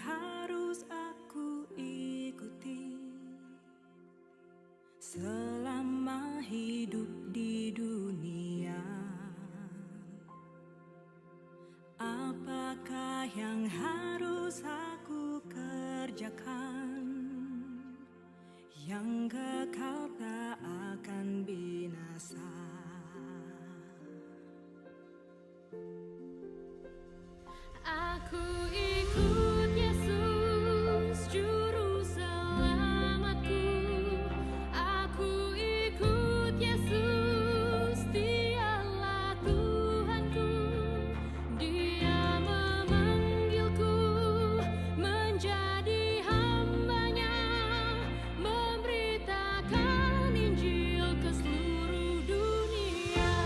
harus aku ikuti selama hidup di dunia? Apakah yang harus aku kerjakan yang kekal tak akan binasa? Aku ikut Yesus, Juru Selamatku. Aku ikut Yesus, Dialah Tuhanku. Dia memanggilku menjadi hamba-Nya, memberitakan Injil ke seluruh dunia.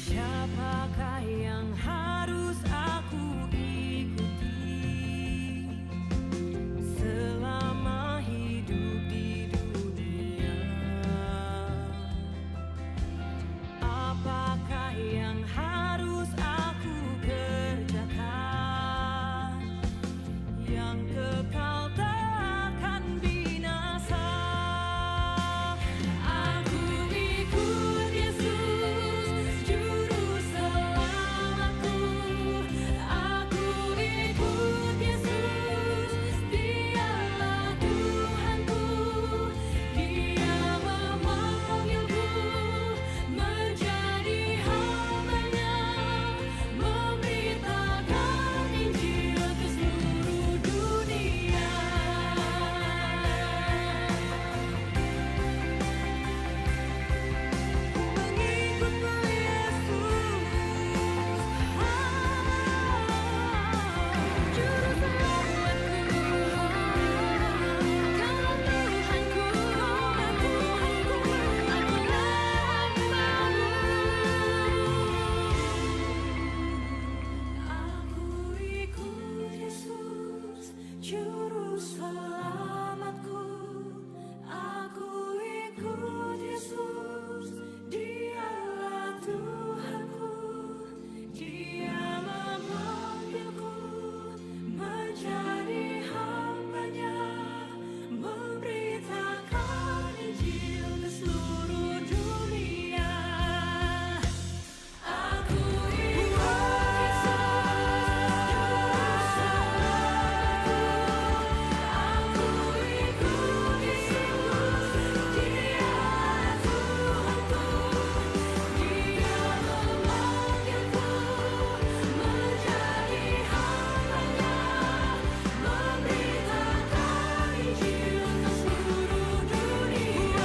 Siapakah yang harus aku ikuti selama hidup di dunia? Apakah yang harus aku kerjakan yang kekal tak akan binasa? Aku ikut Yesus, Juru Selamatku. Aku ikut Yesus, Dialah Tuhanku. Dia memanggilku menjadi hamba-Nya, memberitakan Injil ke seluruh dunia. Mengikutmu Yesus, Juru Selamatku. Kau Tuhanku, akulah hamba-Mu. Aku ikut Yesus, Juru Selamatku. Aku ikut Yesus, Dialah Tuhanku. Dia memanggilku menjadi hamba-Nya, memberitakan Injil ke seluruh dunia. Aku ikut Yesus, Juru Selamatku. Aku ikut Yesus, Dialah Tuhanku. Dia memanggilku menjadi hamba-Nya, memberitakan Injil ke seluruh dunia. Aku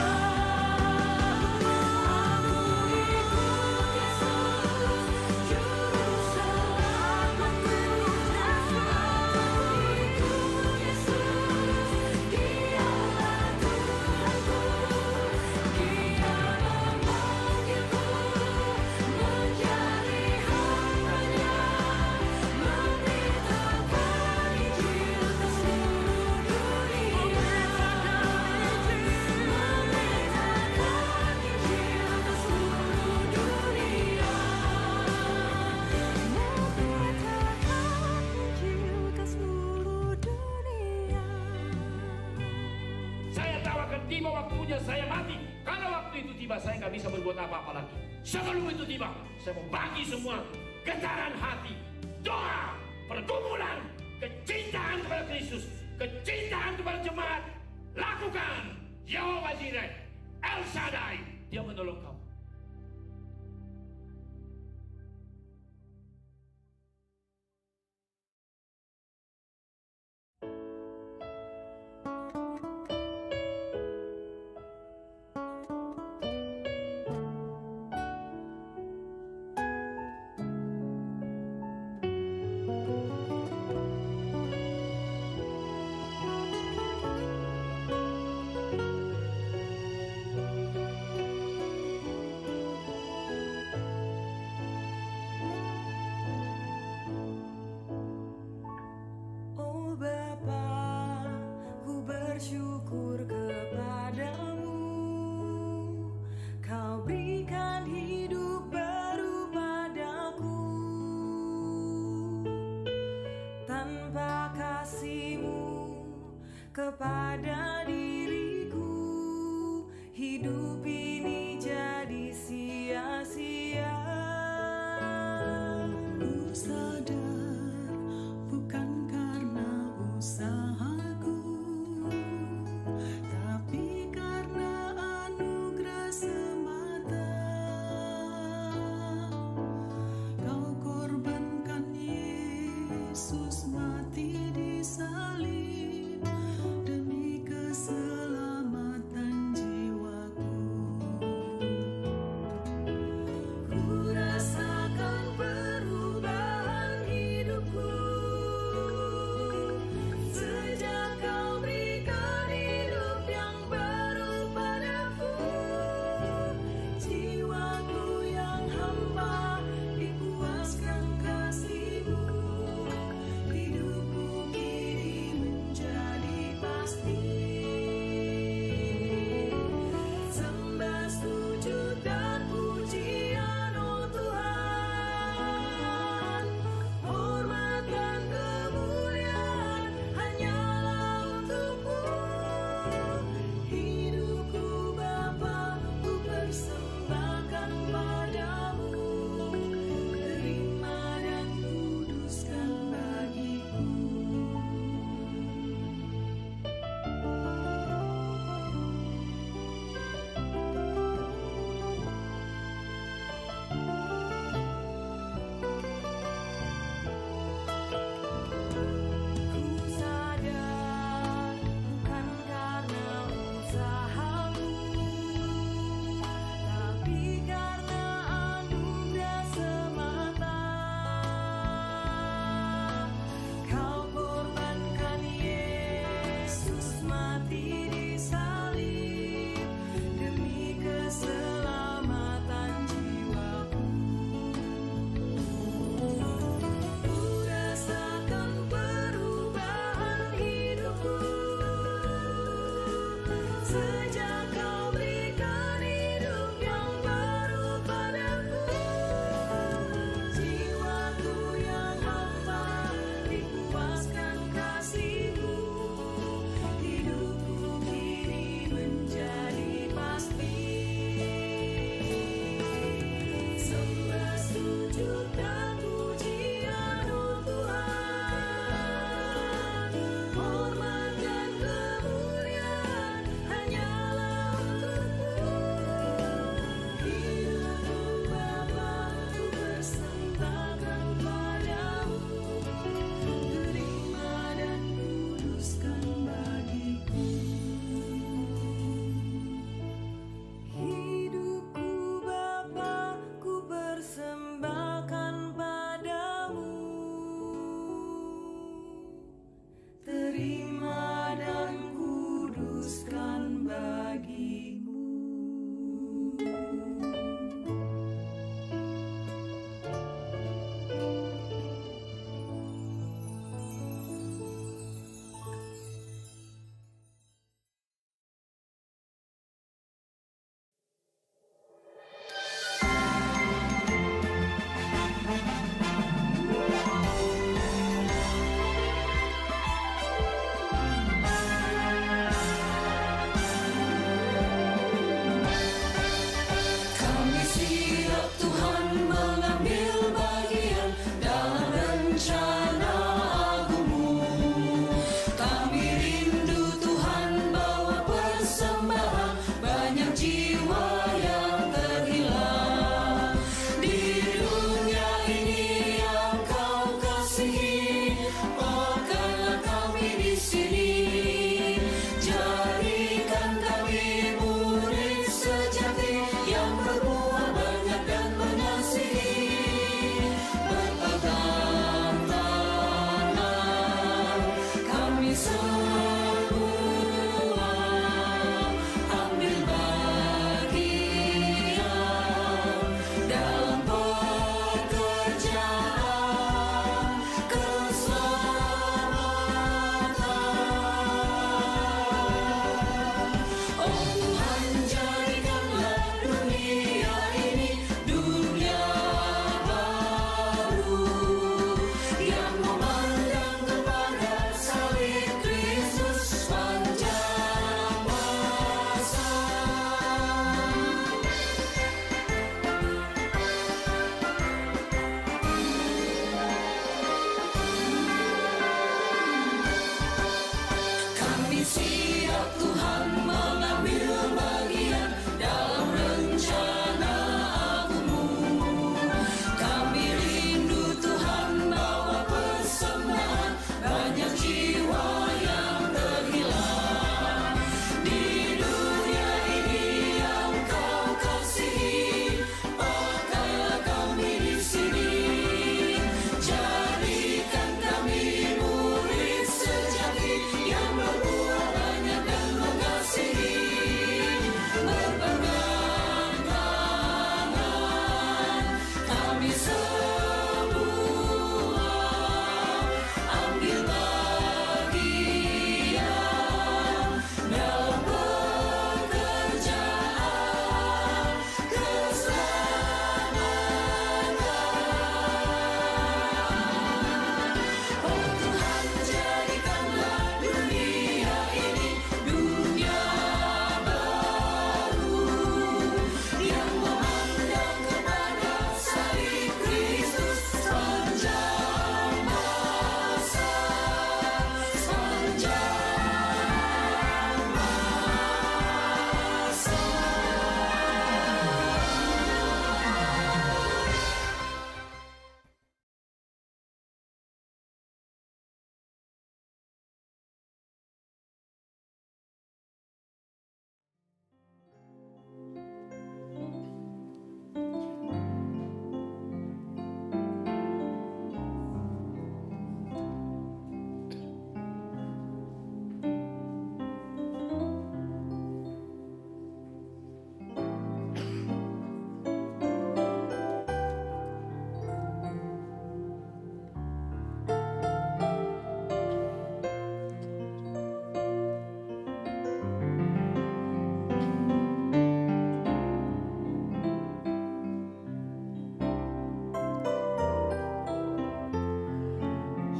ikut Yesus, Juru Selamatku. Aku ikut Yesus, Dialah Tuhanku. Dia memanggilku menjadi hamba-Nya, memberitakan Injil ke seluruh dunia. Memberitakan Injil ke seluruh dunia. Memberitakan Injil ke seluruh dunia. Saya tahu akan tiba waktunya saya mati. Kalau waktu itu tiba, saya nggak bisa berbuat apa-apa lagi. Sebelum itu tiba, saya mau bagi semua getaran hati, doa, pergumulan, kecintaan kepada Kristus, kecintaan kepada jemaat. Lakukan. Yehova Jireh, El Shaddai, Dia menolong kamu.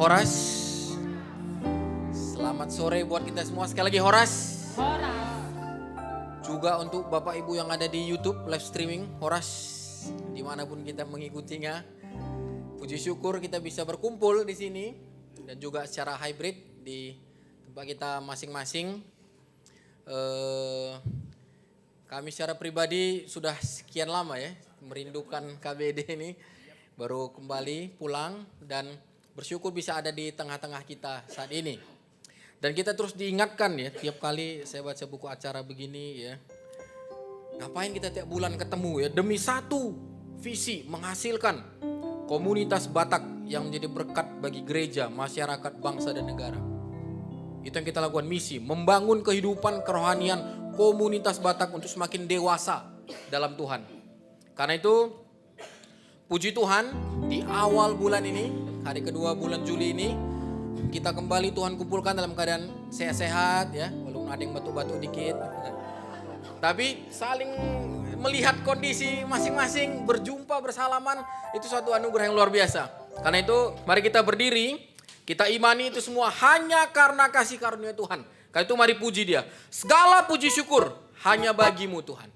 Horas. Selamat sore buat kita semua. Sekali lagi Horas. Juga untuk Bapak Ibu yang ada di YouTube live streaming Horas, dimanapun kita mengikutinya. Puji syukur kita bisa berkumpul di sini dan juga secara hybrid di tempat kita masing-masing. Kami secara pribadi sudah sekian lama ya merindukan KBD ini, baru kembali pulang dan bersyukur bisa ada di tengah-tengah kita saat ini. Dan kita terus diingatkan ya, tiap kali saya baca buku acara begini ya, ngapain kita tiap bulan ketemu ya, demi satu visi menghasilkan komunitas Batak yang menjadi berkat bagi gereja, masyarakat, bangsa dan negara. Itu yang kita lakukan, misi, membangun kehidupan kerohanian komunitas Batak untuk semakin dewasa dalam Tuhan. Karena itu puji Tuhan di awal bulan ini, hari kedua bulan Juli ini, kita kembali Tuhan kumpulkan dalam keadaan sehat-sehat ya, walaupun ada yang batuk-batuk dikit. Tapi saling melihat kondisi masing-masing, berjumpa, bersalaman, itu suatu anugerah yang luar biasa. Karena itu mari kita berdiri, kita imani itu semua hanya karena kasih karunia Tuhan. Karena itu mari puji Dia. Segala puji syukur hanya bagimu Tuhan.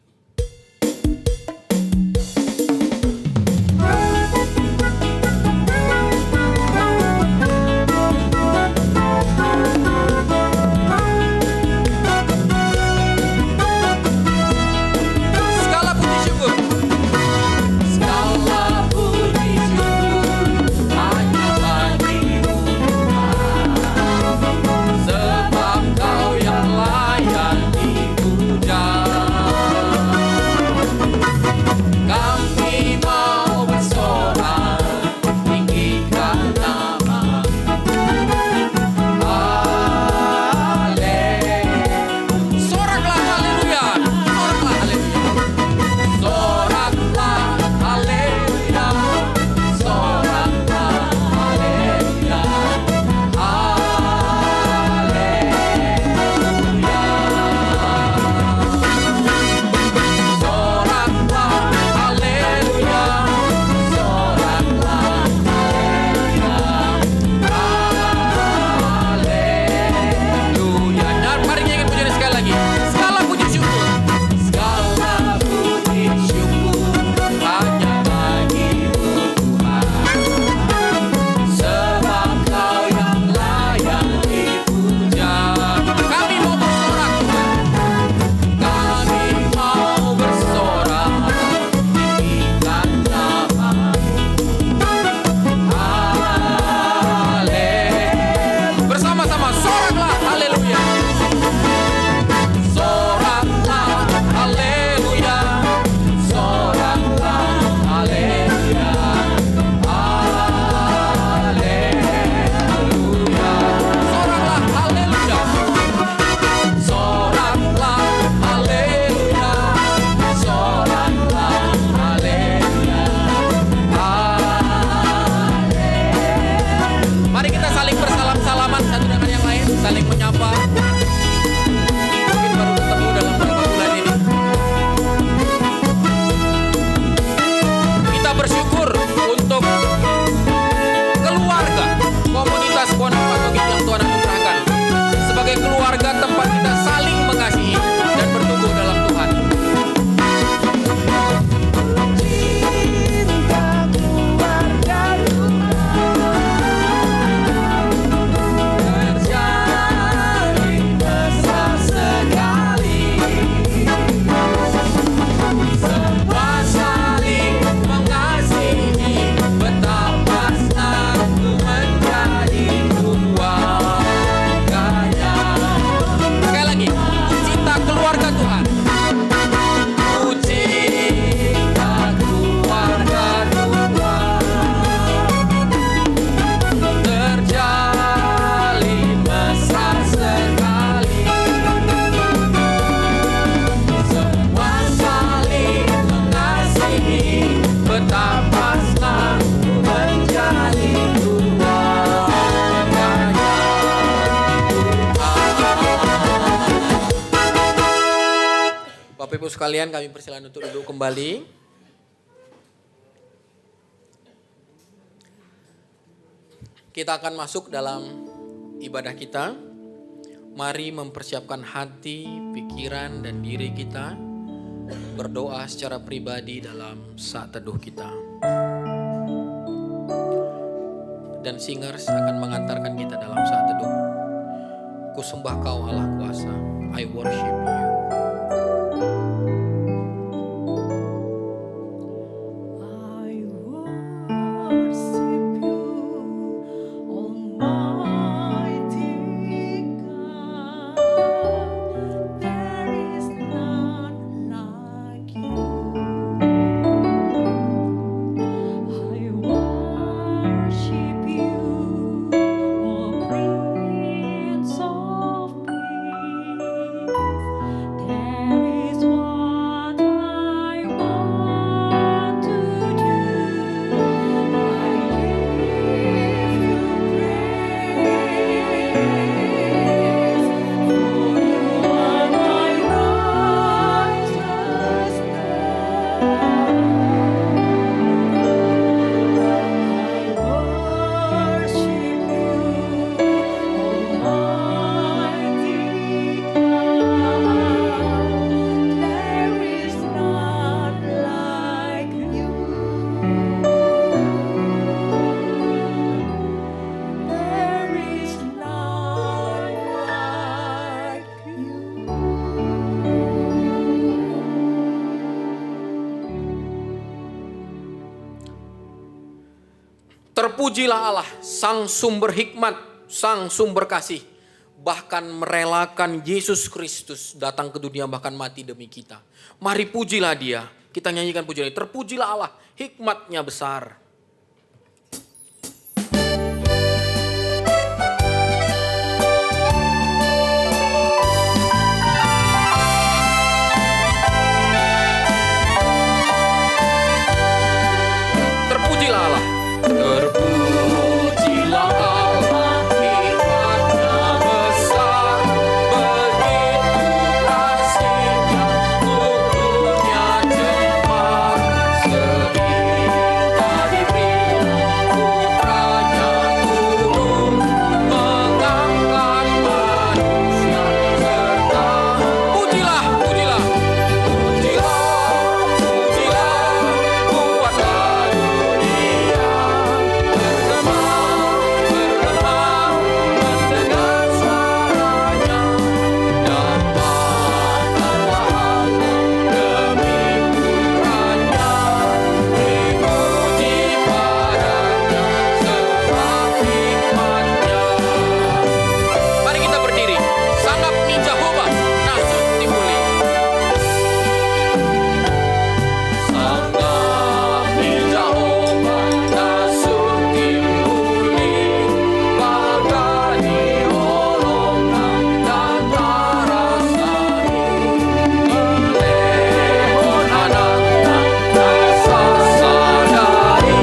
Bapak Ibu sekalian, kami persilakan untuk duduk kembali. Kita akan masuk dalam ibadah kita. Mari mempersiapkan hati, pikiran, dan diri kita berdoa secara pribadi dalam saat teduh kita. Dan singers akan mengantarkan kita dalam saat teduh. Ku sembah Kau Allah kuasa, I worship you. I worship you, Almighty God. There is none like you. I worship you, O Prince of Peace. That is what I want to do. I give you praise, for you are my righteousness. I worship you, Almighty God. There is none like you. There is none like Terpujilah Allah, Sang Sumber Hikmat, Sang Sumber Kasih, bahkan merelakan Yesus Kristus datang ke dunia bahkan mati demi kita. Mari pujilah Dia, kita nyanyikan pujian ini. Terpujilah Allah, hikmatnya besar. Terpujilah Allah. Terpujilah Allah, hikmatnya besar, begitu kasihnya untuk dunia cemar, sehingga diberi putranya turun, mengangkat manusia serta pujilah, pujilah, pujilah, pujilah, buatlah dunia bergema, bergema, mendengar suaranya, dan patahlah demi putranya, dipuji padanya sebab hikmatnya. Mari kita berdiri, sangat ni Jehovah, nasut timbuli. Sangat ni Jehovah, nasut timbuli, bagani holongan dan tarasani, melehon anaknya rasa sadari,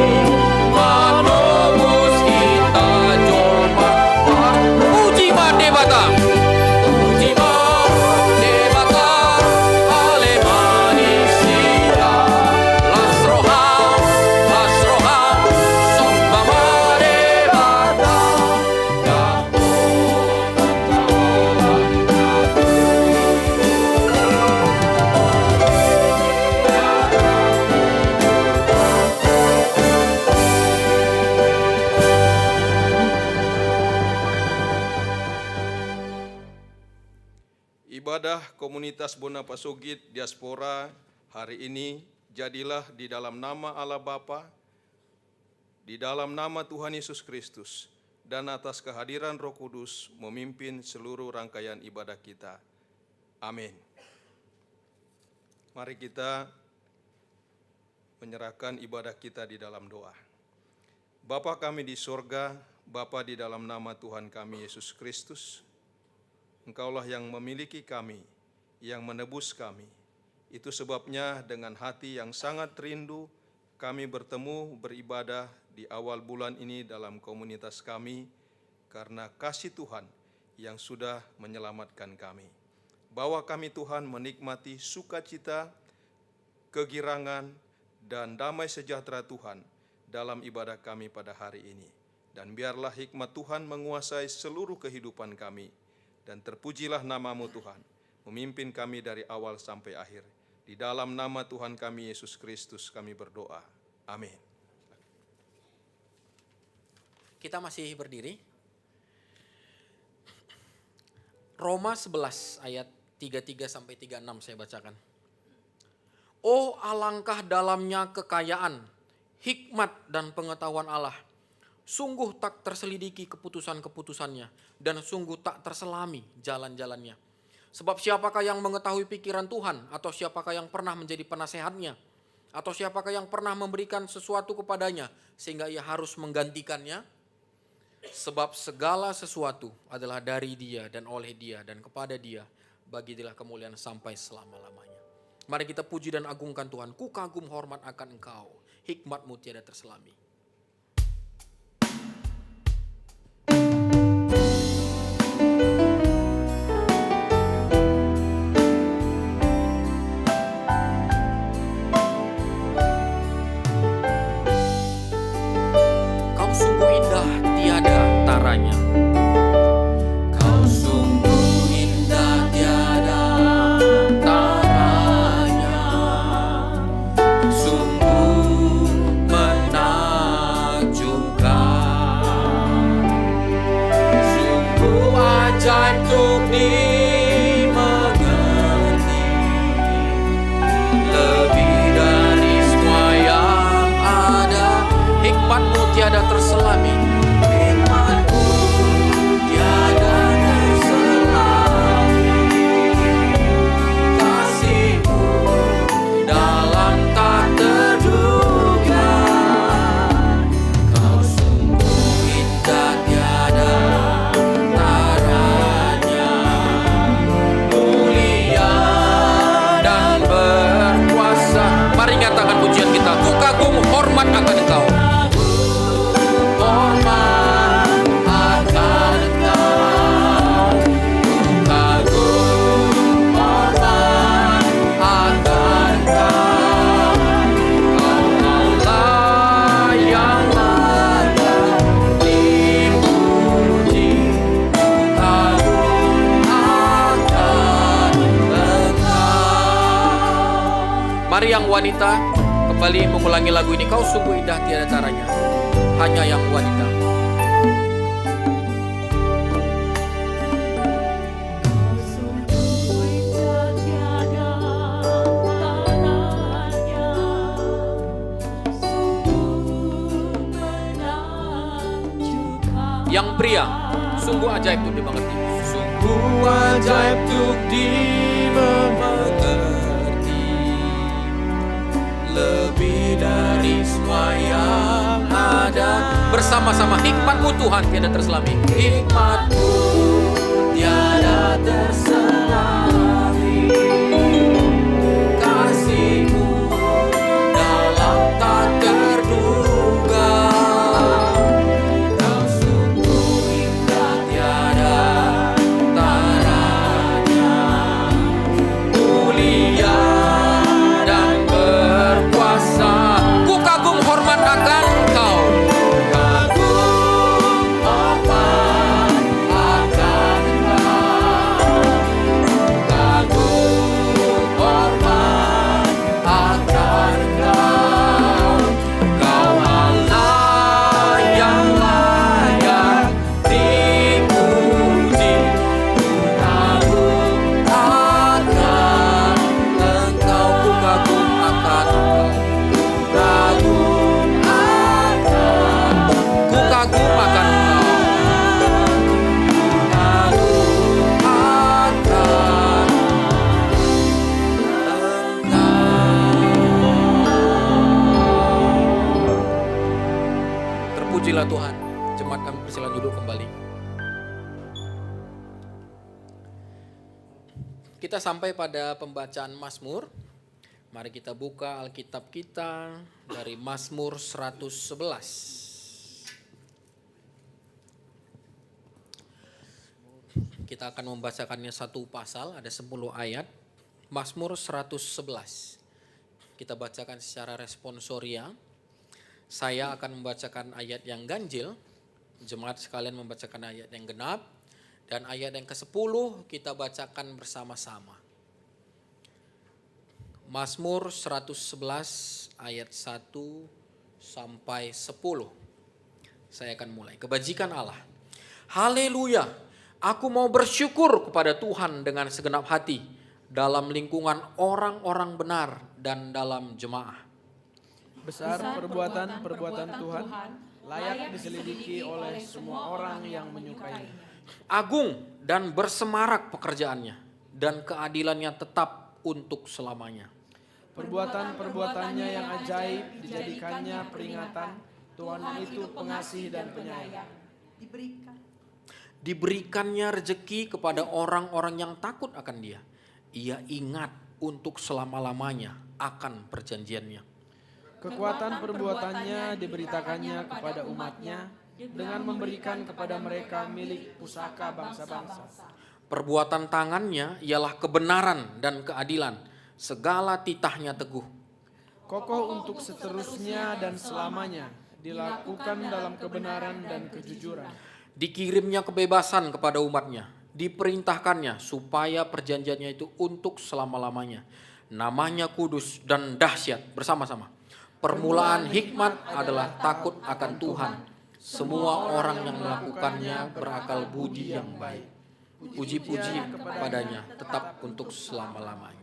manobus kita jomba, puji Madebata, puji Madebata, ale manusia, lasroham, somba Madebata, Ibadah komunitas Bonapasugit Diaspora hari ini jadilah di dalam nama Allah Bapa, di dalam nama Tuhan Yesus Kristus, dan atas kehadiran Roh Kudus memimpin seluruh rangkaian ibadah kita. Amin. Mari kita menyerahkan ibadah kita di dalam doa. Bapa kami di sorga, Bapa di dalam nama Tuhan kami Yesus Kristus, Engkaulah yang memiliki kami, yang menebus kami. Itu sebabnya dengan hati yang sangat rindu, kami bertemu beribadah di awal bulan ini dalam komunitas kami, karena kasih Tuhan yang sudah menyelamatkan kami. Bawa kami Tuhan menikmati sukacita, kegirangan, dan damai sejahtera Tuhan dalam ibadah kami pada hari ini. Dan biarlah hikmat Tuhan menguasai seluruh kehidupan kami. Dan terpujilah nama-Mu Tuhan, memimpin kami dari awal sampai akhir. Di dalam nama Tuhan kami Yesus Kristus kami berdoa. Amin. Kita masih berdiri. Roma 11 ayat 33 sampai 36 saya bacakan. Oh, alangkah dalamnya kekayaan, hikmat dan pengetahuan Allah. Sungguh tak terselidiki keputusan-keputusannya dan sungguh tak terselami jalan-jalannya. Sebab siapakah yang mengetahui pikiran Tuhan, atau siapakah yang pernah menjadi penasehatnya, atau siapakah yang pernah memberikan sesuatu kepadanya sehingga ia harus menggantikannya? Sebab segala sesuatu adalah dari Dia dan oleh Dia dan kepada Dia, bagi Dia kemuliaan sampai selama-lamanya. Mari kita puji dan agungkan Tuhan. Ku kagum hormat akan Engkau, hikmat-Mu tiada terselami. Kau sungguh indah tiada taranya. Kau sungguh indah tiada taranya. Sungguh menakjubkan. Sungguh ajaib untuk dimengerti. Lebih dari semua yang ada, hikmat-Mu tiada terselami. Hikmat-Mu tiada terselami. Kasih-Mu dalam tak terduga. Kau sungguh indah tiada taranya. Mulia dan berkuasa. Mari nyatakan pujian kita. Ku kagum hormat akan Engkau. Hormat akan Engkau. Ku kagum hormat akan Engkau. Kau Allah yang layak dipuji. Ku kagum akan Engkau. Mari yang wanita kembali mengulangi lagu ini. Kau sungguh indah tiada taranya. Hanya yang wanita. Kau sungguh indah tiada taranya. Sungguh menakjubkan. Yang pria, sungguh ajaib untuk dimengerti. Sungguh ajaib untuk dimengerti. Lebih dari semua yang ada. Bersama-sama, hikmat-Mu Tuhan tiada terselami. Hikmat-Mu tiada terselami. Kasih-Mu dalam tak terduga. Kau sungguh indah tiada taranya. Mulia dan berkuasa. Ku kagum hormat akan Engkau. Kagum hormat akan Engkau. Kagum hormat akan Engkau. Kau Allah yang layak dipuji. Ku kagum akan Engkau. Ku kagum akan Engkau. Kagum akan. Ku kagum akan Engkau. Kagum akan Engkau. Terpujilah Tuhan. Jemaat kami persilakan duduk kembali. Kita sampai pada pembacaan Mazmur. Mari kita buka Alkitab kita dari Mazmur 111. Kita akan membacakannya satu pasal, ada 10 ayat. Mazmur 111. Kita bacakan secara responsoria. Saya akan membacakan ayat yang ganjil jemaat sekalian membacakan ayat yang genap. Dan ayat yang ke-10 kita bacakan bersama-sama. Mazmur 111 ayat 1 sampai 10. Saya akan mulai. Kebajikan Allah. Haleluya. Aku mau bersyukur kepada Tuhan dengan segenap hati dalam lingkungan orang-orang benar dan dalam jemaah. Besar perbuatan-perbuatan Tuhan, layak diselidiki oleh semua orang yang menyukainya. Agung dan bersemarak pekerjaannya, dan keadilannya tetap untuk selamanya. Perbuatan-perbuatannya yang ajaib dijadikannya peringatan. Tuhan itu pengasih dan penyayang. Diberikannya rezeki kepada orang-orang yang takut akan Dia. Ia ingat untuk selama-lamanya akan perjanjiannya. Kekuatan perbuatannya diberitakannya kepada umatnya dengan memberikan kepada mereka milik pusaka bangsa-bangsa. Perbuatan tangannya ialah kebenaran dan keadilan. Segala titahnya teguh. Kokoh untuk seterusnya dan selamanya, dilakukan dalam kebenaran dan kejujuran. Dikirimnya kebebasan kepada umatnya. Diperintahkannya supaya perjanjiannya itu untuk selama-lamanya. Namanya kudus dan dahsyat bersama-sama. Permulaan hikmat adalah takut akan Tuhan. Semua orang yang melakukannya berakal budi yang baik. Puji-puji kepadanya tetap untuk selama-lamanya.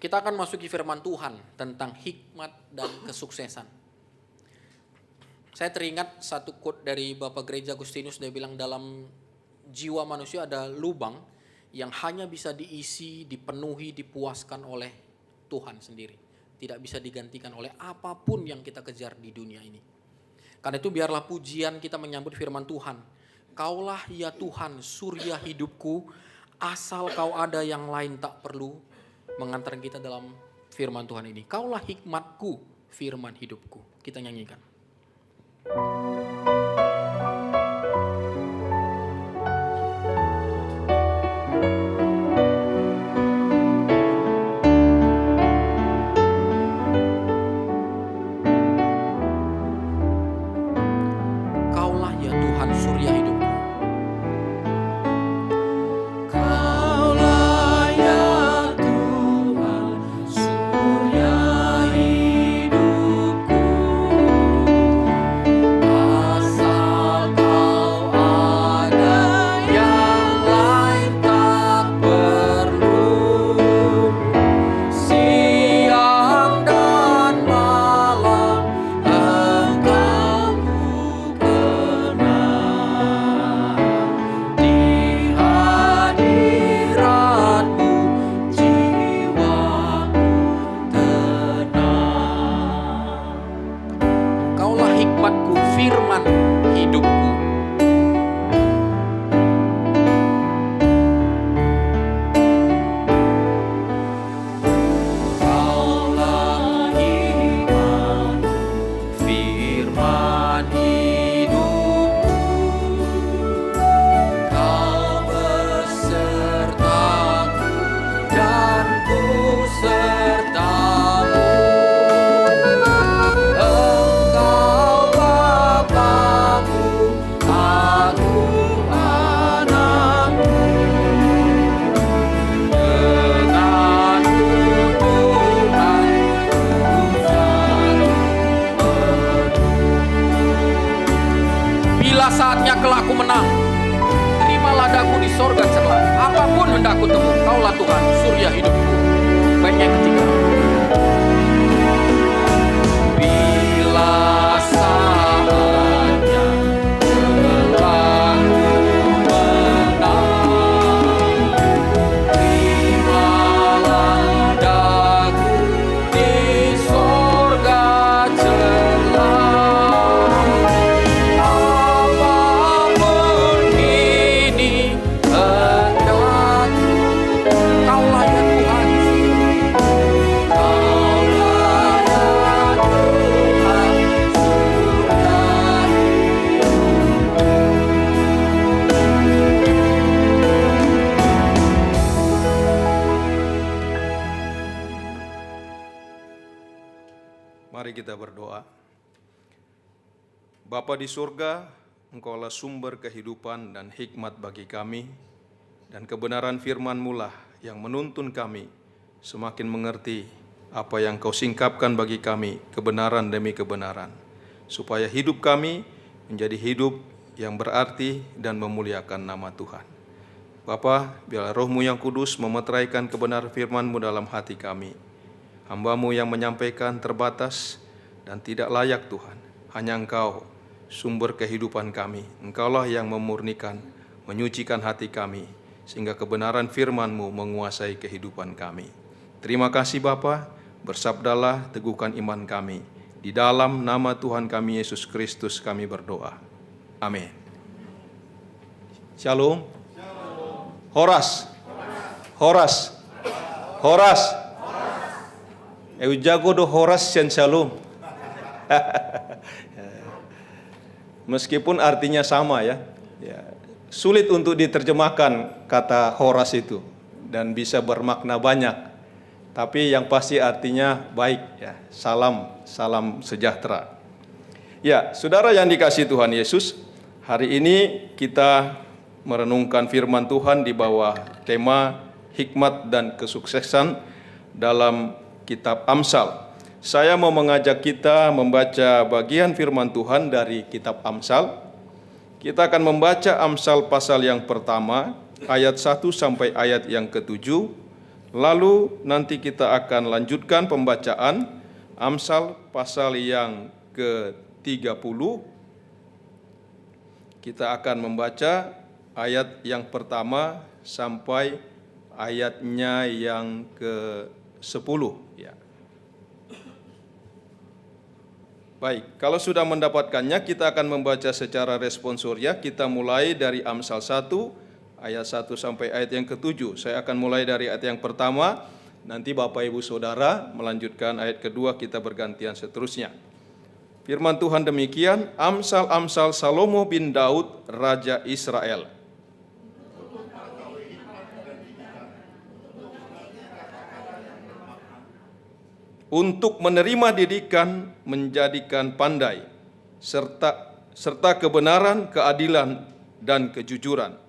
Kita akan masuki firman Tuhan tentang hikmat dan kesuksesan. Saya teringat satu quote dari Bapak Gereja Agustinus, dia bilang dalam jiwa manusia ada lubang yang hanya bisa diisi, dipenuhi, dipuaskan oleh Tuhan sendiri. Tidak bisa digantikan oleh apapun yang kita kejar di dunia ini. Karena itu biarlah pujian kita menyambut firman Tuhan. Kaulah ya Tuhan surya hidupku, asal kau ada yang lain tak perlu. Mengantar kita dalam firman Tuhan ini. Kaulah hikmatku, firman hidupku. Kita nyanyikan. Kaulah ya Tuhan surya hidupku. Kaulah ya Tuhan surya hidupku, asal kau ada yang lain tak perlu. Siang dan malam Engkau ku kenal, di hadirat-Mu jiwaku tenang. Kaulah hikmatku, firman hidupku. Kaulah hikmat, firman hidupku, Kau besertaku dan ku sertamu. Engkau Bapa-Ku, aku anak-Mu. Denganmu Tuhan ku satu Bila saatnya kelak aku menang, terimalah daku di sorga cemerlang. Apapun hendakku temui, Kaulah Tuhan surya hidupku. Baiknya yang ketiga. Bila saatnya kelak ku menang, terimalah daku di sorga cemerlang. Apapun kini hendakku, Kaulah ya Tuhan. Kaulah ya Tuhan surya Mari kita berdoa. Bapa di surga, Engkaulah sumber kehidupan dan hikmat bagi kami, dan kebenaran firman-Mu lah yang menuntun kami semakin mengerti apa yang Kau singkapkan bagi kami, kebenaran demi kebenaran, supaya hidup kami menjadi hidup yang berarti dan memuliakan nama Tuhan. Bapa, biarlah Roh-Mu yang kudus memeteraikan kebenaran firman-Mu dalam hati kami. Hamba-Mu yang menyampaikan terbatas dan tidak layak Tuhan. Hanya Engkau, sumber kehidupan kami. Engkaulah yang memurnikan, menyucikan hati kami, sehingga kebenaran firman-Mu menguasai kehidupan kami. Terima kasih Bapa, bersabdalah, teguhkan iman kami. Di dalam nama Tuhan kami Yesus Kristus kami berdoa. Amin. Shalom. Horas. Horas. Horas. Eu jago do Horas sen shalom. Meskipun artinya sama ya. Sulit untuk diterjemahkan kata Horas itu dan bisa bermakna banyak. Tapi yang pasti artinya baik ya. Salam, salam sejahtera. Ya, saudara yang dikasihi Tuhan Yesus, hari ini kita merenungkan firman Tuhan di bawah tema hikmat dan kesuksesan dalam kitab Amsal. Saya mau mengajak kita membaca bagian firman Tuhan dari kitab Amsal. Kita akan membaca Amsal pasal yang pertama, ayat 1 sampai ayat yang ke-7. Lalu nanti kita akan lanjutkan pembacaan Amsal pasal yang ke-30. Kita akan membaca ayat yang pertama sampai ayatnya yang ke-10. Ya. Baik, kalau sudah mendapatkannya, kita akan membaca secara responsorial. Kita mulai dari Amsal 1, ayat 1 sampai ayat yang ke-7. Saya akan mulai dari ayat yang pertama, nanti Bapak Ibu Saudara melanjutkan ayat kedua, kita bergantian seterusnya. Firman Tuhan demikian, Amsal-Amsal Salomo bin Daud, Raja Israel. Untuk menerima didikan, menjadikan pandai, serta kebenaran, keadilan, dan kejujuran.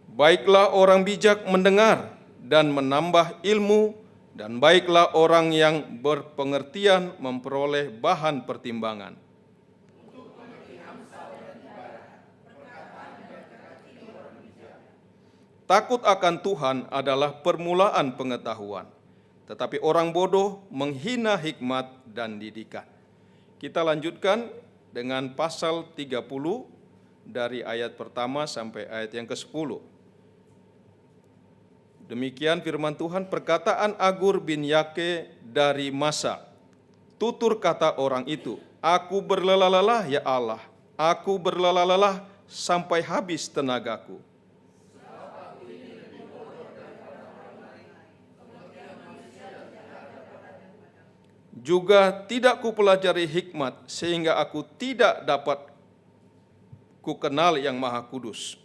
Baiklah orang bijak mendengar dan menambah ilmu, dan baiklah orang yang berpengertian memperoleh bahan pertimbangan. Takut akan Tuhan adalah permulaan pengetahuan, tetapi orang bodoh menghina hikmat dan didikan. Kita lanjutkan dengan pasal 30 dari ayat pertama sampai ayat yang ke-10. Demikian firman Tuhan, perkataan Agur bin Yake dari Masa. Tutur kata orang itu, aku berlelah-lelah ya Allah, aku berlelah-lelah sampai habis tenagaku. Juga tidak kupelajari hikmat, sehingga aku tidak dapat kukenal yang Maha Kudus.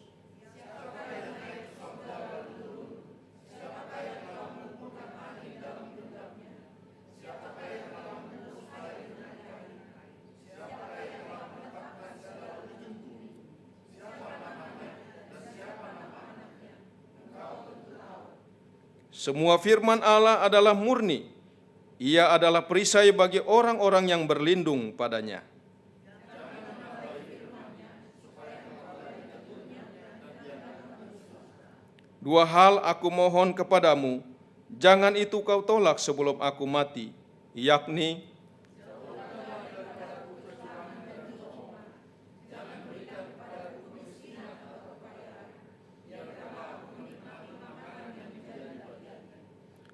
Semua firman Allah adalah murni. Ia adalah perisai bagi orang-orang yang berlindung padanya. Dua hal aku mohon kepadamu, jangan itu kau tolak sebelum aku mati, yakni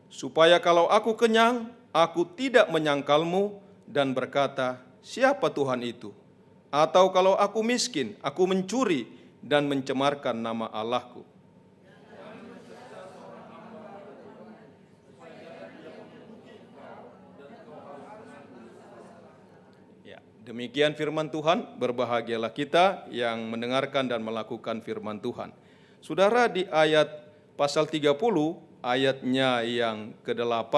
supaya kalau aku kenyang, aku tidak menyangkalmu dan berkata, siapa Tuhan itu? Atau kalau aku miskin, aku mencuri dan mencemarkan nama Allahku. Ya, demikian firman Tuhan, berbahagialah kita yang mendengarkan dan melakukan firman Tuhan. Saudara, di ayat pasal 30 ayatnya yang ke-8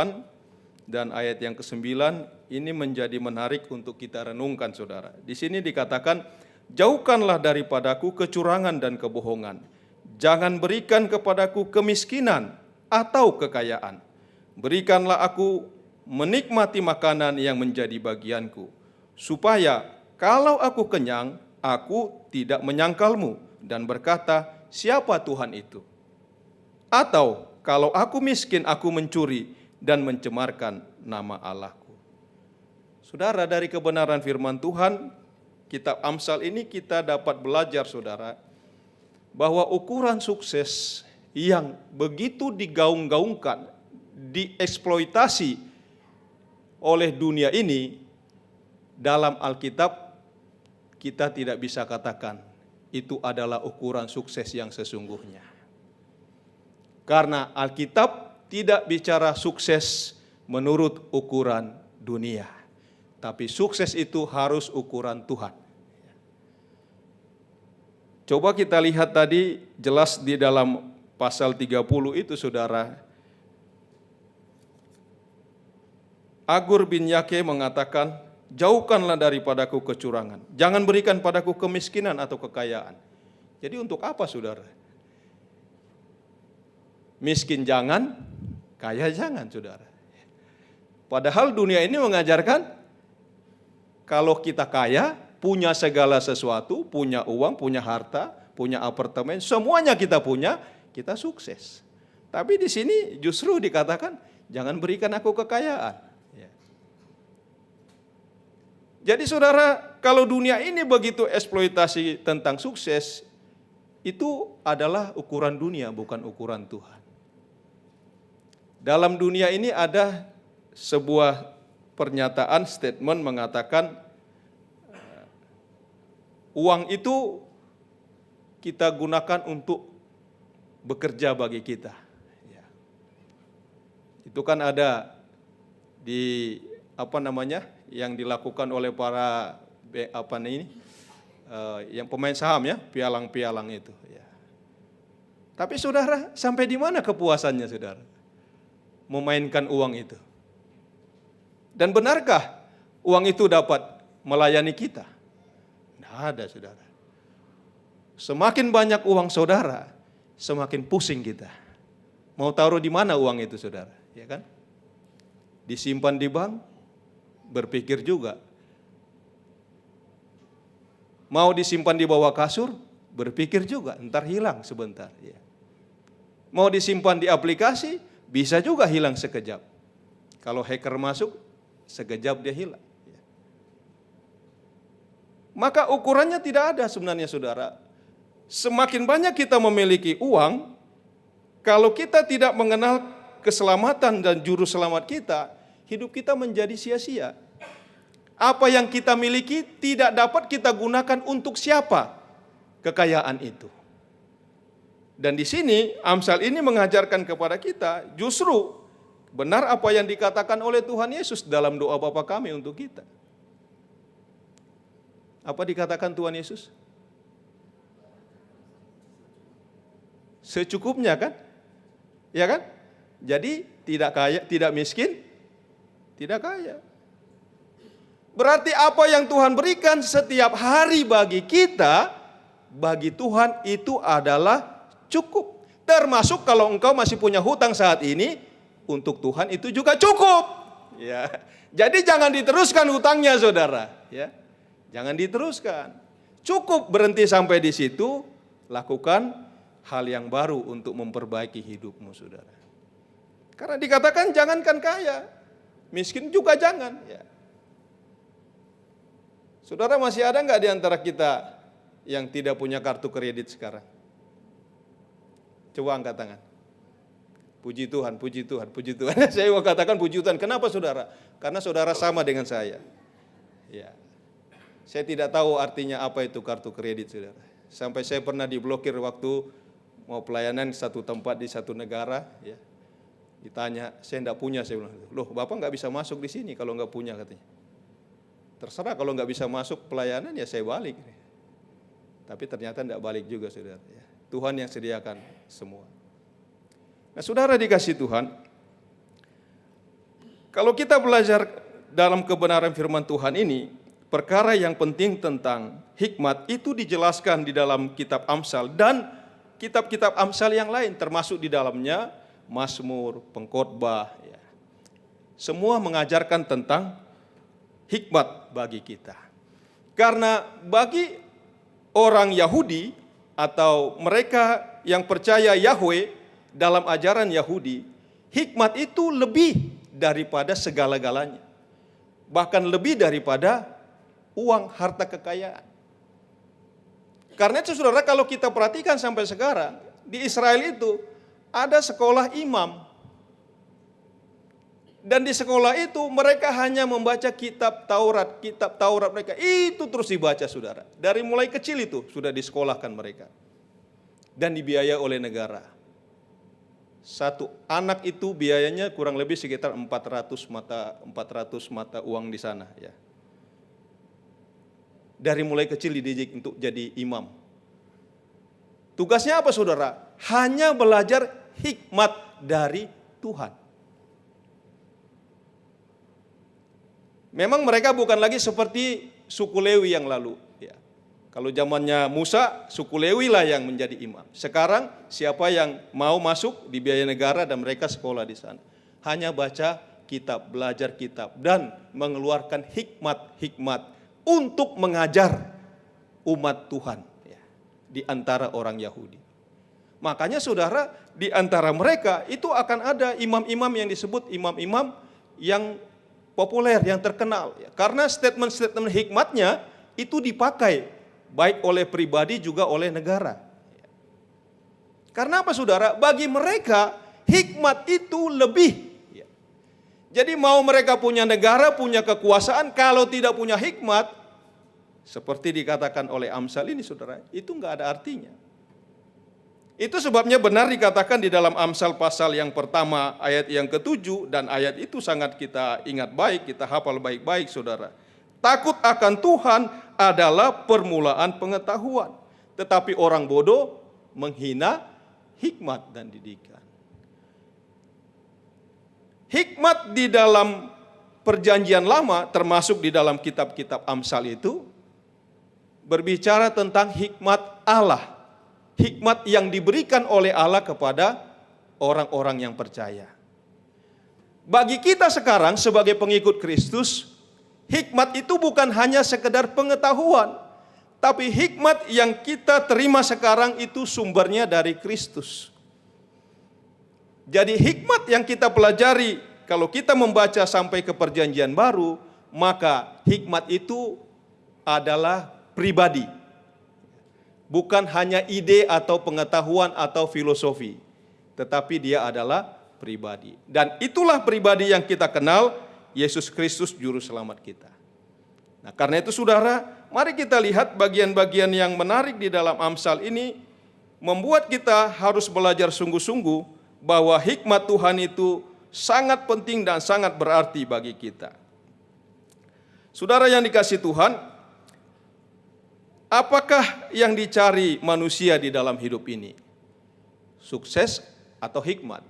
dan ayat yang ke-9 ini menjadi menarik untuk kita renungkan, saudara. Di sini dikatakan, jauhkanlah daripadaku kecurangan dan kebohongan. Jangan berikan kepadaku kemiskinan atau kekayaan. Berikanlah aku menikmati makanan yang menjadi bagianku, supaya kalau aku kenyang, aku tidak menyangkalmu dan berkata, siapa Tuhan itu? Atau kalau aku miskin, aku mencuri dan mencemarkan nama Allahku. Saudara, dari kebenaran firman Tuhan, kitab Amsal ini kita dapat belajar, saudara, bahwa ukuran sukses yang begitu digaung-gaungkan, dieksploitasi oleh dunia ini, dalam Alkitab kita tidak bisa katakan itu adalah ukuran sukses yang sesungguhnya. Karena Alkitab tidak bicara sukses menurut ukuran dunia, tapi sukses itu harus ukuran Tuhan. Coba kita lihat tadi jelas di dalam pasal 30 itu, saudara. Agur bin Yake mengatakan, jauhkanlah daripadaku kecurangan. Jangan berikan padaku kemiskinan atau kekayaan. Jadi untuk apa, saudara? Miskin jangan, kaya jangan, saudara. Padahal dunia ini mengajarkan, kalau kita kaya, punya segala sesuatu, punya uang, punya harta, punya apartemen, semuanya kita punya, kita sukses. Tapi di sini justru dikatakan, jangan berikan aku kekayaan. Ya. Jadi saudara, kalau dunia ini begitu eksploitasi tentang sukses, itu adalah ukuran dunia, bukan ukuran Tuhan. Dalam dunia ini ada sebuah pernyataan, statement mengatakan, uang itu kita gunakan untuk bekerja bagi kita. Ya. Itu kan ada di yang dilakukan oleh para yang pemain saham, ya, pialang-pialang itu. Ya. Tapi saudara, sampai di mana kepuasannya, saudara? Memainkan uang itu. Dan benarkah uang itu dapat melayani kita? Tidak ada, saudara. Semakin banyak uang saudara, semakin pusing kita. Mau taruh di mana uang itu, saudara? Ya kan? Disimpan di bank, berpikir juga. Mau disimpan di bawah kasur, berpikir juga, ntar hilang sebentar. Ya. Mau disimpan di aplikasi, bisa juga hilang sekejap. Kalau hacker masuk, sekejap dia hilang. Ya. Maka ukurannya tidak ada sebenarnya, saudara. Semakin banyak kita memiliki uang, kalau kita tidak mengenal keselamatan dan juru selamat kita, hidup kita menjadi sia-sia. Apa yang kita miliki tidak dapat kita gunakan untuk siapa kekayaan itu. Dan di sini Amsal ini mengajarkan kepada kita, justru benar apa yang dikatakan oleh Tuhan Yesus dalam doa Bapa kami untuk kita. Apa dikatakan Tuhan Yesus? Secukupnya, kan? Ya kan? Jadi tidak kaya, tidak miskin, tidak kaya. Berarti apa yang Tuhan berikan setiap hari bagi kita, bagi Tuhan itu adalah cukup. Termasuk kalau engkau masih punya hutang saat ini, untuk Tuhan itu juga cukup. Ya. Jadi jangan diteruskan hutangnya, saudara. Ya. Jangan diteruskan. Cukup berhenti sampai di situ, lakukan hal yang baru untuk memperbaiki hidupmu, saudara. Karena dikatakan jangankan kaya, miskin juga jangan. Ya. Saudara, masih ada nggak di antara kita yang tidak punya kartu kredit sekarang? Coba angkat tangan. Puji Tuhan, puji Tuhan, puji Tuhan. Saya mau katakan puji Tuhan. Kenapa, saudara? Karena saudara sama dengan saya. Ya. Saya tidak tahu artinya apa itu kartu kredit, saudara. Sampai saya pernah diblokir waktu mau pelayanan satu tempat di satu negara. Ya. Ditanya, saya tidak punya. Saya bilang, loh, Bapak nggak bisa masuk di sini kalau nggak punya, katanya. Terserah, kalau nggak bisa masuk pelayanan ya saya balik. Tapi ternyata tidak balik juga, saudara. Ya. Tuhan yang sediakan semua. Nah, saudara dikasih Tuhan, kalau kita belajar dalam kebenaran firman Tuhan ini, perkara yang penting tentang hikmat itu dijelaskan di dalam kitab Amsal dan kitab-kitab Amsal yang lain, termasuk di dalamnya Mazmur, Pengkhotbah. Ya. Semua mengajarkan tentang hikmat bagi kita. Karena bagi orang Yahudi atau mereka yang percaya Yahweh dalam ajaran Yahudi, hikmat itu lebih daripada segala-galanya. Bahkan lebih daripada uang, harta kekayaan. Karena itu saudara, kalau kita perhatikan sampai sekarang, di Israel itu ada sekolah imam. Dan di sekolah itu mereka hanya membaca kitab Taurat mereka. Itu terus dibaca saudara. Dari mulai kecil itu sudah disekolahkan mereka. Dan dibiayai oleh negara. Satu anak itu biayanya kurang lebih sekitar 400 mata uang di sana. Ya. Dari mulai kecil dididik untuk jadi imam. Tugasnya apa saudara? Hanya belajar hikmat dari Tuhan. Memang mereka bukan lagi seperti suku Lewi yang lalu. Ya. Kalau zamannya Musa, suku Lewi lah yang menjadi imam. Sekarang siapa yang mau masuk dibiayai negara dan mereka sekolah di sana. Hanya baca kitab, belajar kitab dan mengeluarkan hikmat-hikmat untuk mengajar umat Tuhan ya, di antara orang Yahudi. Makanya saudara, di antara mereka itu akan ada imam-imam yang disebut imam-imam yang populer, yang terkenal. Ya. Karena statement-statement hikmatnya itu dipakai baik oleh pribadi juga oleh negara. Karena apa saudara? Bagi mereka hikmat itu lebih. Ya. Jadi mau mereka punya negara, punya kekuasaan, kalau tidak punya hikmat, seperti dikatakan oleh Amsal ini saudara, itu enggak ada artinya. Itu sebabnya benar dikatakan di dalam Amsal pasal yang pertama ayat yang ke-7 dan ayat itu sangat kita ingat baik, kita hafal baik-baik saudara. Takut akan Tuhan adalah permulaan pengetahuan, tetapi orang bodoh menghina hikmat dan didikan. Hikmat di dalam perjanjian lama termasuk di dalam kitab-kitab Amsal itu berbicara tentang hikmat Allah. Hikmat yang diberikan oleh Allah kepada orang-orang yang percaya. Bagi kita sekarang sebagai pengikut Kristus, hikmat itu bukan hanya sekedar pengetahuan, tapi hikmat yang kita terima sekarang itu sumbernya dari Kristus. Jadi hikmat yang kita pelajari kalau kita membaca sampai ke perjanjian baru, maka hikmat itu adalah pribadi. Bukan hanya ide atau pengetahuan atau filosofi, tetapi dia adalah pribadi. Dan itulah pribadi yang kita kenal, Yesus Kristus juru selamat kita. Nah, karena itu saudara, mari kita lihat bagian-bagian yang menarik di dalam Amsal ini membuat kita harus belajar sungguh-sungguh bahwa hikmat Tuhan itu sangat penting dan sangat berarti bagi kita. Saudara yang dikasihi Tuhan, apakah yang dicari manusia di dalam hidup ini? Sukses atau hikmat?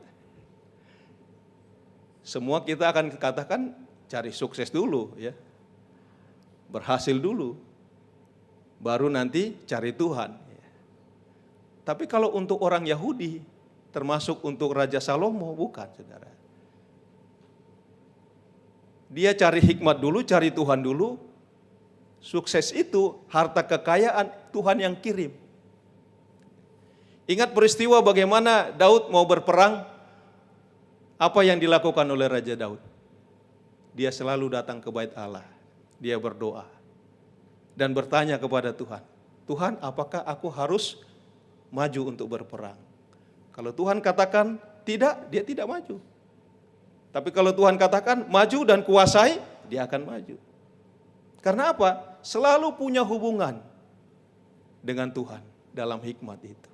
Semua kita akan katakan cari sukses dulu ya. Berhasil dulu. Baru nanti cari Tuhan. Tapi kalau untuk orang Yahudi, termasuk untuk Raja Salomo, bukan saudara. Dia cari hikmat dulu, cari Tuhan dulu. Sukses itu harta kekayaan Tuhan yang kirim. Ingat peristiwa bagaimana Daud mau berperang, apa yang dilakukan oleh Raja Daud? Dia selalu datang ke bait Allah, dia berdoa dan bertanya kepada Tuhan, Tuhan apakah aku harus maju untuk berperang? Kalau Tuhan katakan tidak, dia tidak maju. Tapi kalau Tuhan katakan maju dan kuasai, dia akan maju. Karena apa? Selalu punya hubungan dengan Tuhan dalam hikmat itu.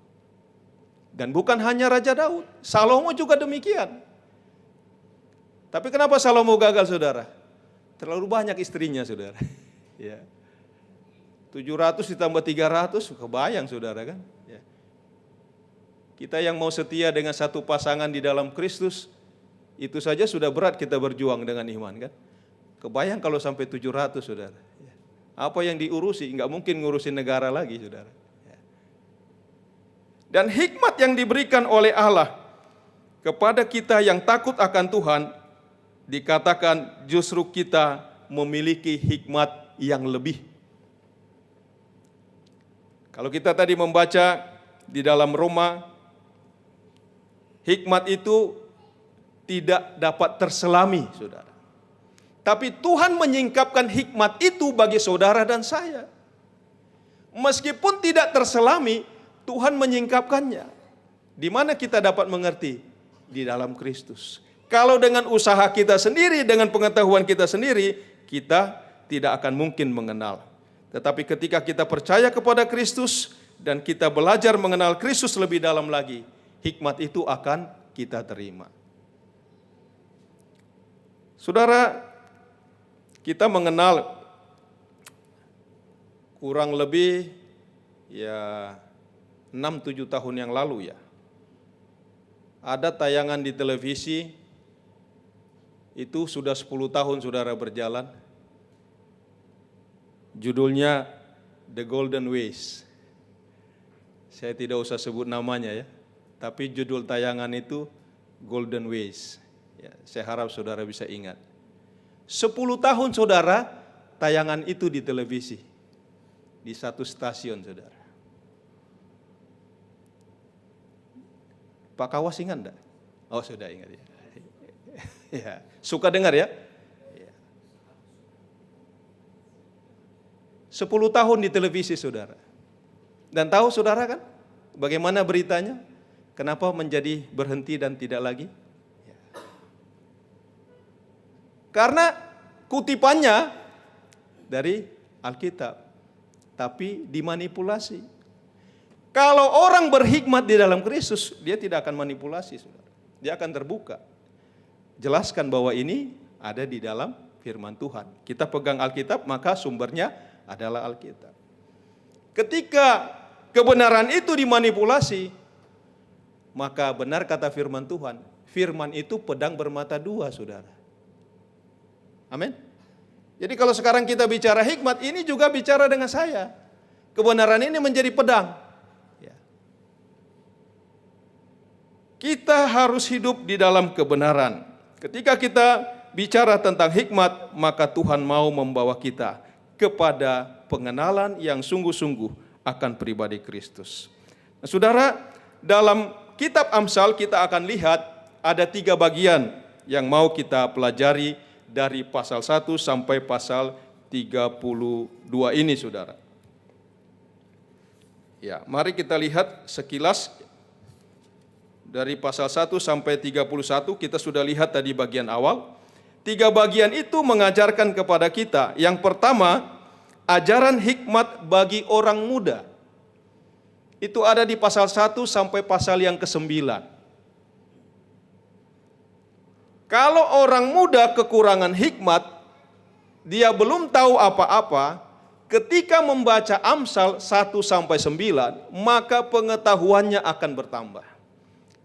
Dan bukan hanya Raja Daud, Salomo juga demikian. Tapi kenapa Salomo gagal saudara? Terlalu banyak istrinya saudara. Ya. 700 ditambah 300, kebayang saudara kan? Ya. Kita yang mau setia dengan satu pasangan di dalam Kristus, itu saja sudah berat kita berjuang dengan iman kan. Kebayang kalau sampai 700 saudara. Apa yang diurusi, nggak mungkin ngurusin negara lagi saudara. Dan hikmat yang diberikan oleh Allah kepada kita yang takut akan Tuhan, dikatakan justru kita memiliki hikmat yang lebih. Kalau kita tadi membaca di dalam Roma, hikmat itu tidak dapat terselami, saudara. Tapi Tuhan menyingkapkan hikmat itu bagi saudara dan saya. Meskipun tidak terselami, Tuhan menyingkapkannya. Di mana kita dapat mengerti? Di dalam Kristus. Kalau dengan usaha kita sendiri, dengan pengetahuan kita sendiri, kita tidak akan mungkin mengenal. Tetapi ketika kita percaya kepada Kristus dan kita belajar mengenal Kristus lebih dalam lagi, hikmat itu akan kita terima. Saudara, kita mengenal kurang lebih 6-7 tahun yang lalu ya. Ada tayangan di televisi, itu sudah 10 tahun saudara berjalan. Judulnya The Golden Ways. Saya tidak usah sebut namanya ya, tapi judul tayangan itu Golden Ways. Ya, saya harap saudara bisa ingat. 10 tahun saudara, tayangan itu di televisi. Di satu stasiun saudara. Pak Kawas ingat enggak? Oh sudah ingat ya. Ya, suka dengar ya? 10 tahun di televisi saudara. Dan tahu saudara kan bagaimana beritanya? Kenapa menjadi berhenti dan tidak lagi? Karena kutipannya dari Alkitab, tapi dimanipulasi. Kalau orang berhikmat di dalam Kristus, dia tidak akan manipulasi, saudara. Dia akan terbuka. Jelaskan bahwa ini ada di dalam firman Tuhan. Kita pegang Alkitab, maka sumbernya adalah Alkitab. Ketika kebenaran itu dimanipulasi, maka benar kata firman Tuhan, firman itu pedang bermata dua, saudara. Amin. Jadi kalau sekarang kita bicara hikmat, ini juga bicara dengan saya. Kebenaran ini menjadi pedang. Ya. Kita harus hidup di dalam kebenaran. Ketika kita bicara tentang hikmat, maka Tuhan mau membawa kita kepada pengenalan yang sungguh-sungguh akan pribadi Kristus. Nah, saudara, dalam kitab Amsal kita akan lihat ada 3 bagian yang mau kita pelajari dari pasal 1 sampai pasal 32 ini, saudara. Ya, mari kita lihat sekilas dari pasal 1 sampai 31, kita sudah lihat tadi bagian awal. 3 bagian itu mengajarkan kepada kita. Yang pertama, ajaran hikmat bagi orang muda. Itu ada di pasal 1 sampai pasal yang ke-9. Kalau orang muda kekurangan hikmat, dia belum tahu apa-apa, ketika membaca Amsal 1-9, maka pengetahuannya akan bertambah.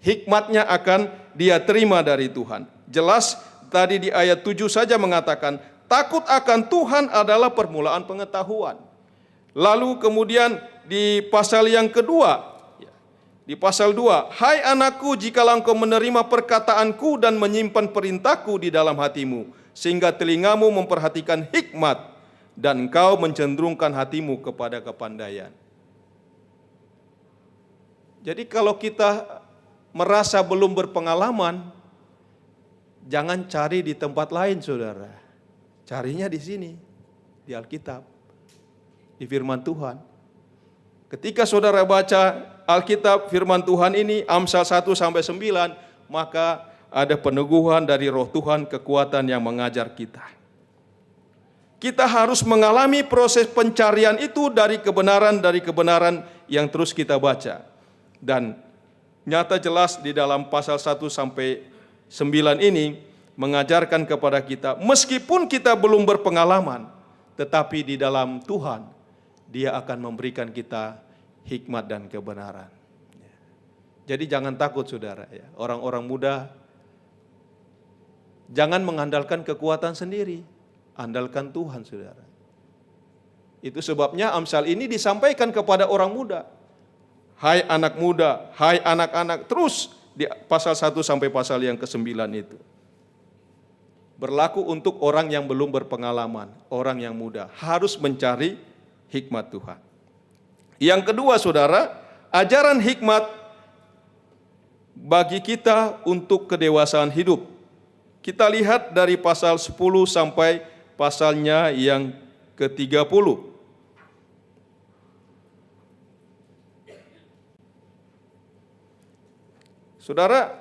Hikmatnya akan dia terima dari Tuhan. Jelas tadi di ayat 7 saja mengatakan, takut akan Tuhan adalah permulaan pengetahuan. Lalu kemudian di pasal yang kedua, di pasal 2, hai anakku, jikalau engkau menerima perkataanku dan menyimpan perintahku di dalam hatimu, sehingga telingamu memperhatikan hikmat, dan engkau mencenderungkan hatimu kepada kepandaian. Jadi kalau kita merasa belum berpengalaman, jangan cari di tempat lain, saudara. Carinya di sini, di Alkitab, di firman Tuhan. Ketika saudara baca Alkitab firman Tuhan ini, Amsal 1-9, maka ada peneguhan dari Roh Tuhan, kekuatan yang mengajar kita. Kita harus mengalami proses pencarian itu dari kebenaran yang terus kita baca. Dan nyata jelas di dalam pasal 1-9 ini mengajarkan kepada kita, meskipun kita belum berpengalaman, tetapi di dalam Tuhan, Dia akan memberikan kita hikmat dan kebenaran. Jadi jangan takut saudara ya. Orang-orang muda jangan mengandalkan kekuatan sendiri, andalkan Tuhan saudara. Itu sebabnya Amsal ini disampaikan kepada orang muda. Hai anak muda, hai anak-anak, terus di pasal 1 sampai pasal yang ke-9 itu. Berlaku untuk orang yang belum berpengalaman, orang yang muda harus mencari hikmat Tuhan. Yang kedua saudara, ajaran hikmat bagi kita untuk kedewasaan hidup. Kita lihat dari pasal 10 sampai pasalnya yang ke-30. Saudara,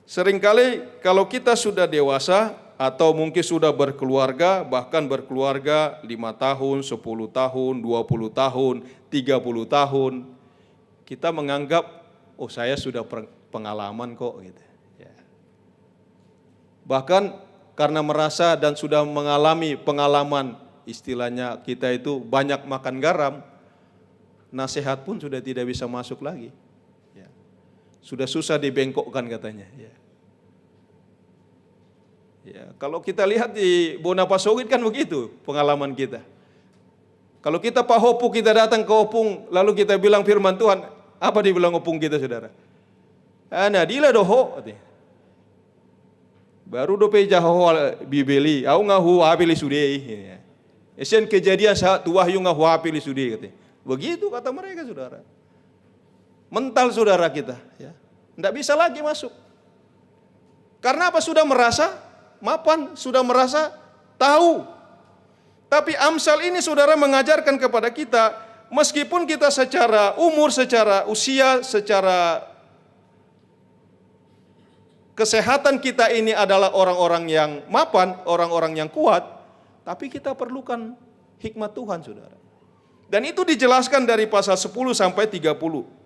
seringkali kalau kita sudah dewasa atau mungkin sudah berkeluarga, bahkan berkeluarga 5 tahun, 10 tahun, 20 tahun, 30 tahun, kita menganggap, oh saya sudah pengalaman kok gitu. Ya. Bahkan karena merasa dan sudah mengalami pengalaman, istilahnya kita itu banyak makan garam, nasihat pun sudah tidak bisa masuk lagi. Ya. Sudah susah dibengkokkan katanya. Ya. Ya, kalau kita lihat di Bonapasogit kan begitu pengalaman kita. Kalau kita Pak Hopu, kita datang ke Opung, lalu kita bilang firman Tuhan, apa dibilang Opung kita saudara? Ana dila doho, baru dope jaho bibeli, au ngahu apili sudei. Esen kejadian saat wahyu ngahu apili sudei katanya. Begitu kata mereka saudara. Mental saudara kita, ya, tidak bisa lagi masuk. Karena apa? Sudah merasa mapan, sudah merasa tahu. Tapi Amsal ini saudara mengajarkan kepada kita, meskipun kita secara umur, secara usia, secara kesehatan kita ini adalah orang-orang yang mapan, orang-orang yang kuat, tapi kita perlukan hikmat Tuhan saudara. Dan itu dijelaskan dari pasal 10 sampai 30.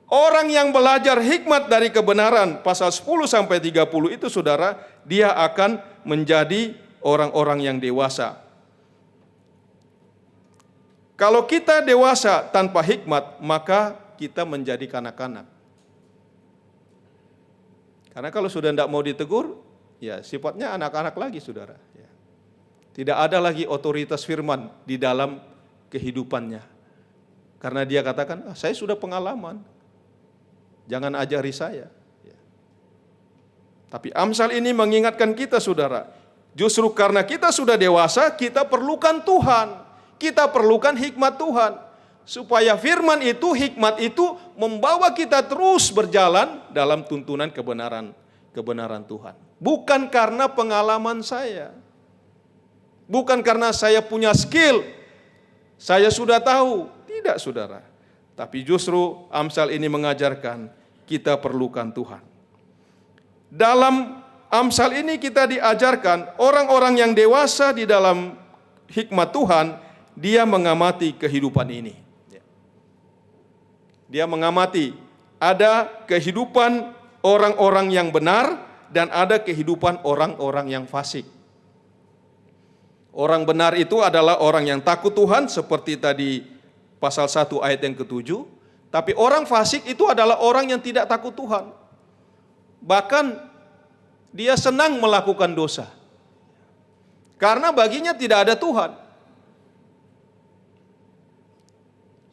Orang yang belajar hikmat dari kebenaran, pasal 10 sampai 30 itu saudara, dia akan menjadi orang-orang yang dewasa. Kalau kita dewasa tanpa hikmat, maka kita menjadi kanak-kanak. Karena kalau sudah tidak mau ditegur, ya sifatnya anak-anak lagi saudara. Ya. Tidak ada lagi otoritas firman di dalam kehidupannya. Karena dia katakan, saya sudah pengalaman. Jangan ajari saya. Ya. Tapi Amsal ini mengingatkan kita saudara, justru karena kita sudah dewasa, kita perlukan Tuhan. Kita perlukan hikmat Tuhan. Supaya firman itu, hikmat itu membawa kita terus berjalan dalam tuntunan kebenaran Tuhan. Bukan karena pengalaman saya. Bukan karena saya punya skill, saya sudah tahu. Tidak saudara. Tapi justru Amsal ini mengajarkan kita perlukan Tuhan. Dalam Amsal ini kita diajarkan orang-orang yang dewasa di dalam hikmat Tuhan, dia mengamati kehidupan ini. Dia mengamati ada kehidupan orang-orang yang benar dan ada kehidupan orang-orang yang fasik. Orang benar itu adalah orang yang takut Tuhan seperti tadi pasal 1 ayat yang ke-7. Tapi orang fasik itu adalah orang yang tidak takut Tuhan. Bahkan dia senang melakukan dosa. Karena baginya tidak ada Tuhan.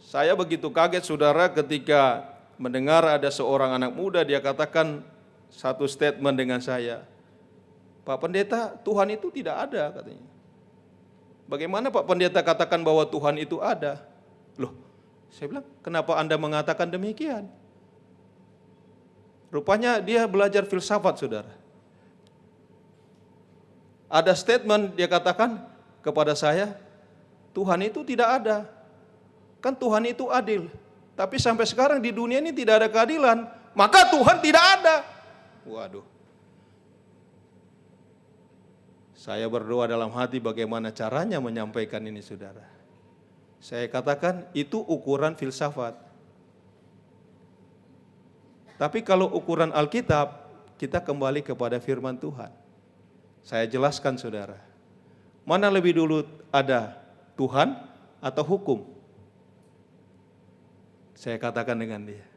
Saya begitu kaget saudara ketika mendengar ada seorang anak muda, dia katakan satu statement dengan saya. Pak Pendeta, Tuhan itu tidak ada katanya. Bagaimana Pak Pendeta katakan bahwa Tuhan itu ada? Loh, saya bilang, kenapa Anda mengatakan demikian? Rupanya dia belajar filsafat, saudara. Ada statement dia katakan kepada saya, Tuhan itu tidak ada. Kan Tuhan itu adil. Tapi sampai sekarang di dunia ini tidak ada keadilan. Maka Tuhan tidak ada. Waduh. Saya berdoa dalam hati bagaimana caranya menyampaikan ini, saudara. Saya katakan itu ukuran filsafat. Tapi kalau ukuran Alkitab, kita kembali kepada firman Tuhan. Saya jelaskan saudara. Mana lebih dulu ada Tuhan atau hukum? Saya katakan dengan dia.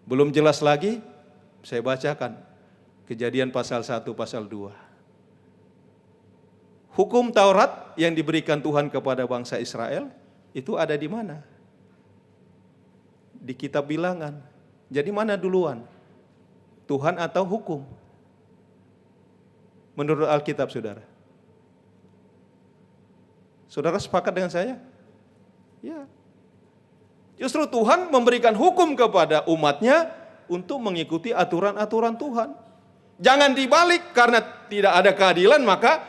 Belum jelas lagi, saya bacakan Kejadian pasal 1, pasal 2. Hukum Taurat yang diberikan Tuhan kepada bangsa Israel, itu ada di mana? Di kitab Bilangan. Jadi mana duluan? Tuhan atau hukum? Menurut Alkitab, saudara. Saudara sepakat dengan saya? Ya. Justru Tuhan memberikan hukum kepada umatnya untuk mengikuti aturan-aturan Tuhan. Jangan dibalik, karena tidak ada keadilan maka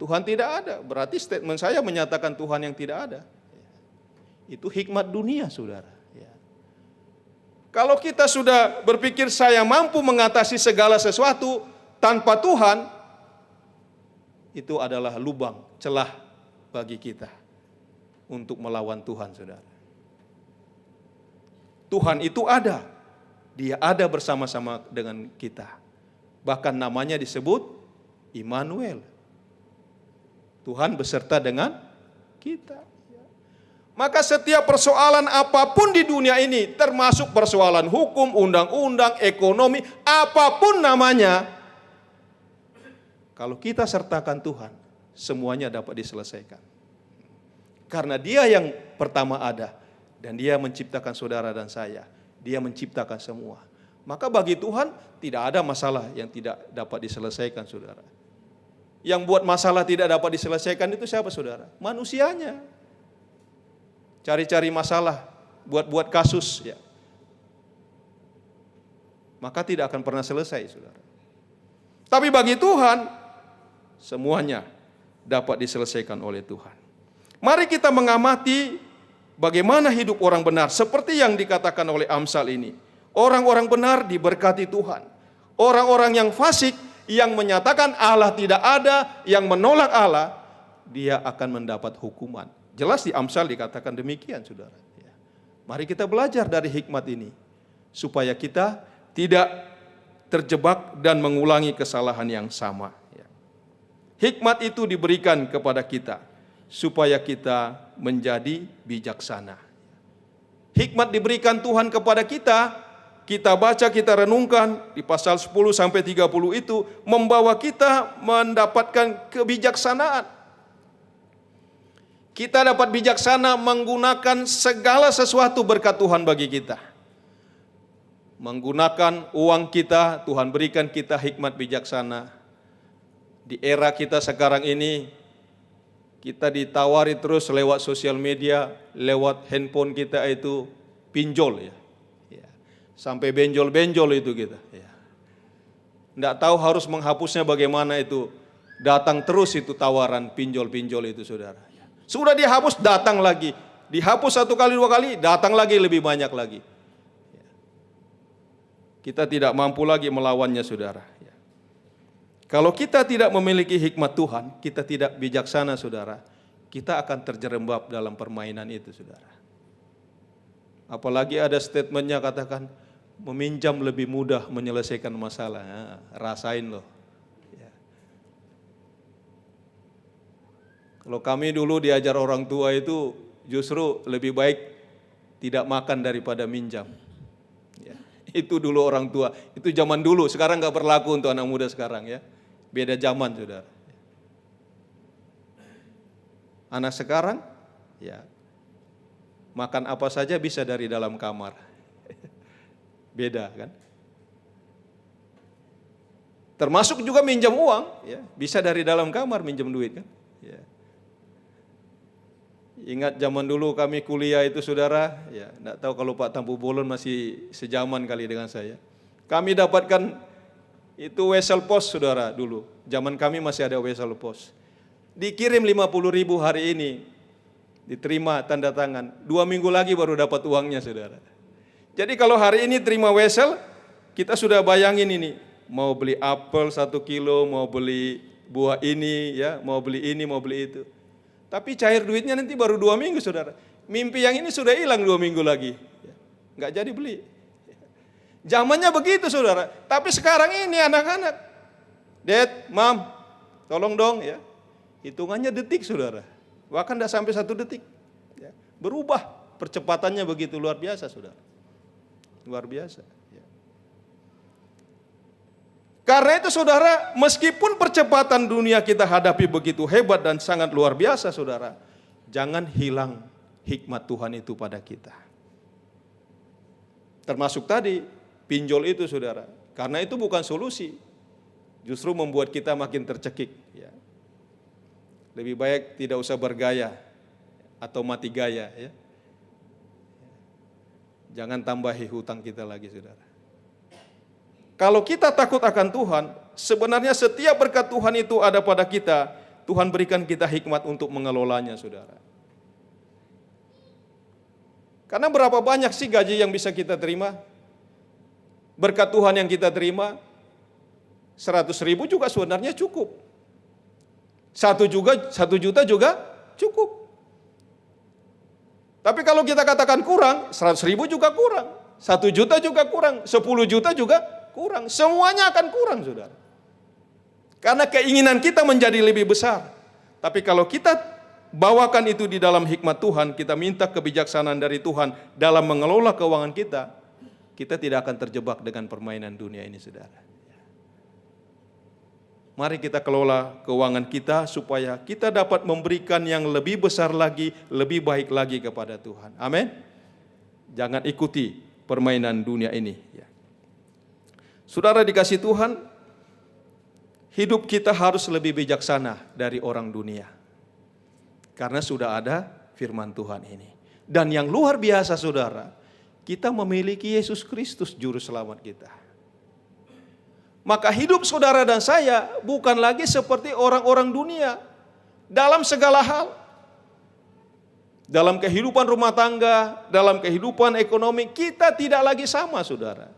Tuhan tidak ada. Berarti statement saya menyatakan Tuhan yang tidak ada. Itu hikmat dunia, saudara. Ya. Kalau kita sudah berpikir saya mampu mengatasi segala sesuatu tanpa Tuhan, itu adalah lubang, celah bagi kita untuk melawan Tuhan, saudara. Tuhan itu ada. Dia ada bersama-sama dengan kita. Bahkan namanya disebut Immanuel. Tuhan beserta dengan kita. Maka setiap persoalan apapun di dunia ini, termasuk persoalan hukum, undang-undang, ekonomi, apapun namanya, kalau kita sertakan Tuhan, semuanya dapat diselesaikan. Karena Dia yang pertama ada, dan Dia menciptakan saudara dan saya. Dia menciptakan semua. Maka bagi Tuhan tidak ada masalah yang tidak dapat diselesaikan, saudara. Yang buat masalah tidak dapat diselesaikan itu siapa, saudara? Manusianya. Cari-cari masalah, buat kasus, ya. Maka tidak akan pernah selesai, saudara. Tapi bagi Tuhan, semuanya dapat diselesaikan oleh Tuhan. Mari kita mengamati bagaimana hidup orang benar, seperti yang dikatakan oleh Amsal ini. Orang-orang benar diberkati Tuhan. Orang-orang yang fasik, yang menyatakan Allah tidak ada, yang menolak Allah, dia akan mendapat hukuman. Jelas di Amsal dikatakan demikian, saudara. Mari kita belajar dari hikmat ini, supaya kita tidak terjebak dan mengulangi kesalahan yang sama. Hikmat itu diberikan kepada kita, supaya kita menjadi bijaksana. Hikmat diberikan Tuhan kepada kita baca, kita renungkan di pasal 10-30 itu, membawa kita mendapatkan kebijaksanaan. Kita dapat bijaksana menggunakan segala sesuatu berkat Tuhan bagi kita. Menggunakan uang kita, Tuhan berikan kita hikmat bijaksana. Di era kita sekarang ini, kita ditawari terus lewat sosial media, lewat handphone kita itu pinjol, ya. Sampai benjol-benjol itu kita. Tidak tahu harus menghapusnya bagaimana itu. Datang terus itu tawaran pinjol-pinjol itu, saudara. Sudah dihapus, datang lagi. Dihapus 1 kali 2 kali, datang lagi lebih banyak lagi. Kita tidak mampu lagi melawannya, saudara. Kalau kita tidak memiliki hikmat Tuhan, kita tidak bijaksana, saudara, kita akan terjerembab dalam permainan itu, saudara. Apalagi ada statementnya katakan, meminjam lebih mudah menyelesaikan masalah. Rasain loh. Kalau kami dulu diajar orang tua itu justru lebih baik tidak makan daripada minjam. Itu dulu orang tua. Itu zaman dulu. Sekarang nggak berlaku untuk anak muda sekarang, ya. Beda zaman, saudara. Anak sekarang, ya, makan apa saja bisa dari dalam kamar. Beda, kan? Termasuk juga minjam uang, ya, bisa dari dalam kamar minjam duit, kan? Ya. Ingat zaman dulu kami kuliah itu, saudara, ya, enggak tahu kalau Pak Tampu Bolon masih sejaman kali dengan saya. Kami dapatkan itu wesel pos, saudara, dulu. Zaman kami masih ada wesel pos. Dikirim 50.000 hari ini, diterima tanda tangan. 2 minggu lagi baru dapat uangnya, saudara. Jadi kalau hari ini terima wesel, kita sudah bayangin ini, mau beli apel 1 kilo, mau beli buah ini, ya, mau beli ini, mau beli itu. Tapi cair duitnya nanti baru 2 minggu, saudara. Mimpi yang ini sudah hilang 2 minggu lagi. Nggak jadi beli. Zamannya begitu, saudara. Tapi sekarang ini anak-anak, Dad, Mam, tolong dong, ya. Hitungannya detik, saudara. Bahkan tidak sampai 1 detik. Berubah, percepatannya begitu luar biasa, saudara. Luar biasa. Karena itu saudara, meskipun percepatan dunia kita hadapi begitu hebat dan sangat luar biasa saudara, jangan hilang hikmat Tuhan itu pada kita. Termasuk tadi, pinjol itu saudara. Karena itu bukan solusi, justru membuat kita makin tercekik. Ya. Lebih baik tidak usah bergaya atau mati gaya. Ya. Jangan tambahi hutang kita lagi saudara. Kalau kita takut akan Tuhan, sebenarnya setiap berkat Tuhan itu ada pada kita. Tuhan berikan kita hikmat untuk mengelolanya, saudara. Karena berapa banyak sih gaji yang bisa kita terima? Berkat Tuhan yang kita terima, 100.000 juga sebenarnya cukup. 1 juta juga cukup. Tapi kalau kita katakan kurang, 100.000 juga kurang. 1 juta juga kurang, 10 juta juga kurang. Semuanya akan kurang, saudara. Karena keinginan kita menjadi lebih besar. Tapi kalau kita bawakan itu di dalam hikmat Tuhan, kita minta kebijaksanaan dari Tuhan dalam mengelola keuangan kita tidak akan terjebak dengan permainan dunia ini, saudara. Mari kita kelola keuangan kita supaya kita dapat memberikan yang lebih besar lagi, lebih baik lagi kepada Tuhan. Amin. Jangan ikuti permainan dunia ini. Ya. Saudara dikasih Tuhan, hidup kita harus lebih bijaksana dari orang dunia. Karena sudah ada firman Tuhan ini. Dan yang luar biasa saudara, kita memiliki Yesus Kristus juru selamat kita. Maka hidup saudara dan saya bukan lagi seperti orang-orang dunia dalam segala hal. Dalam kehidupan rumah tangga, dalam kehidupan ekonomi, kita tidak lagi sama saudara.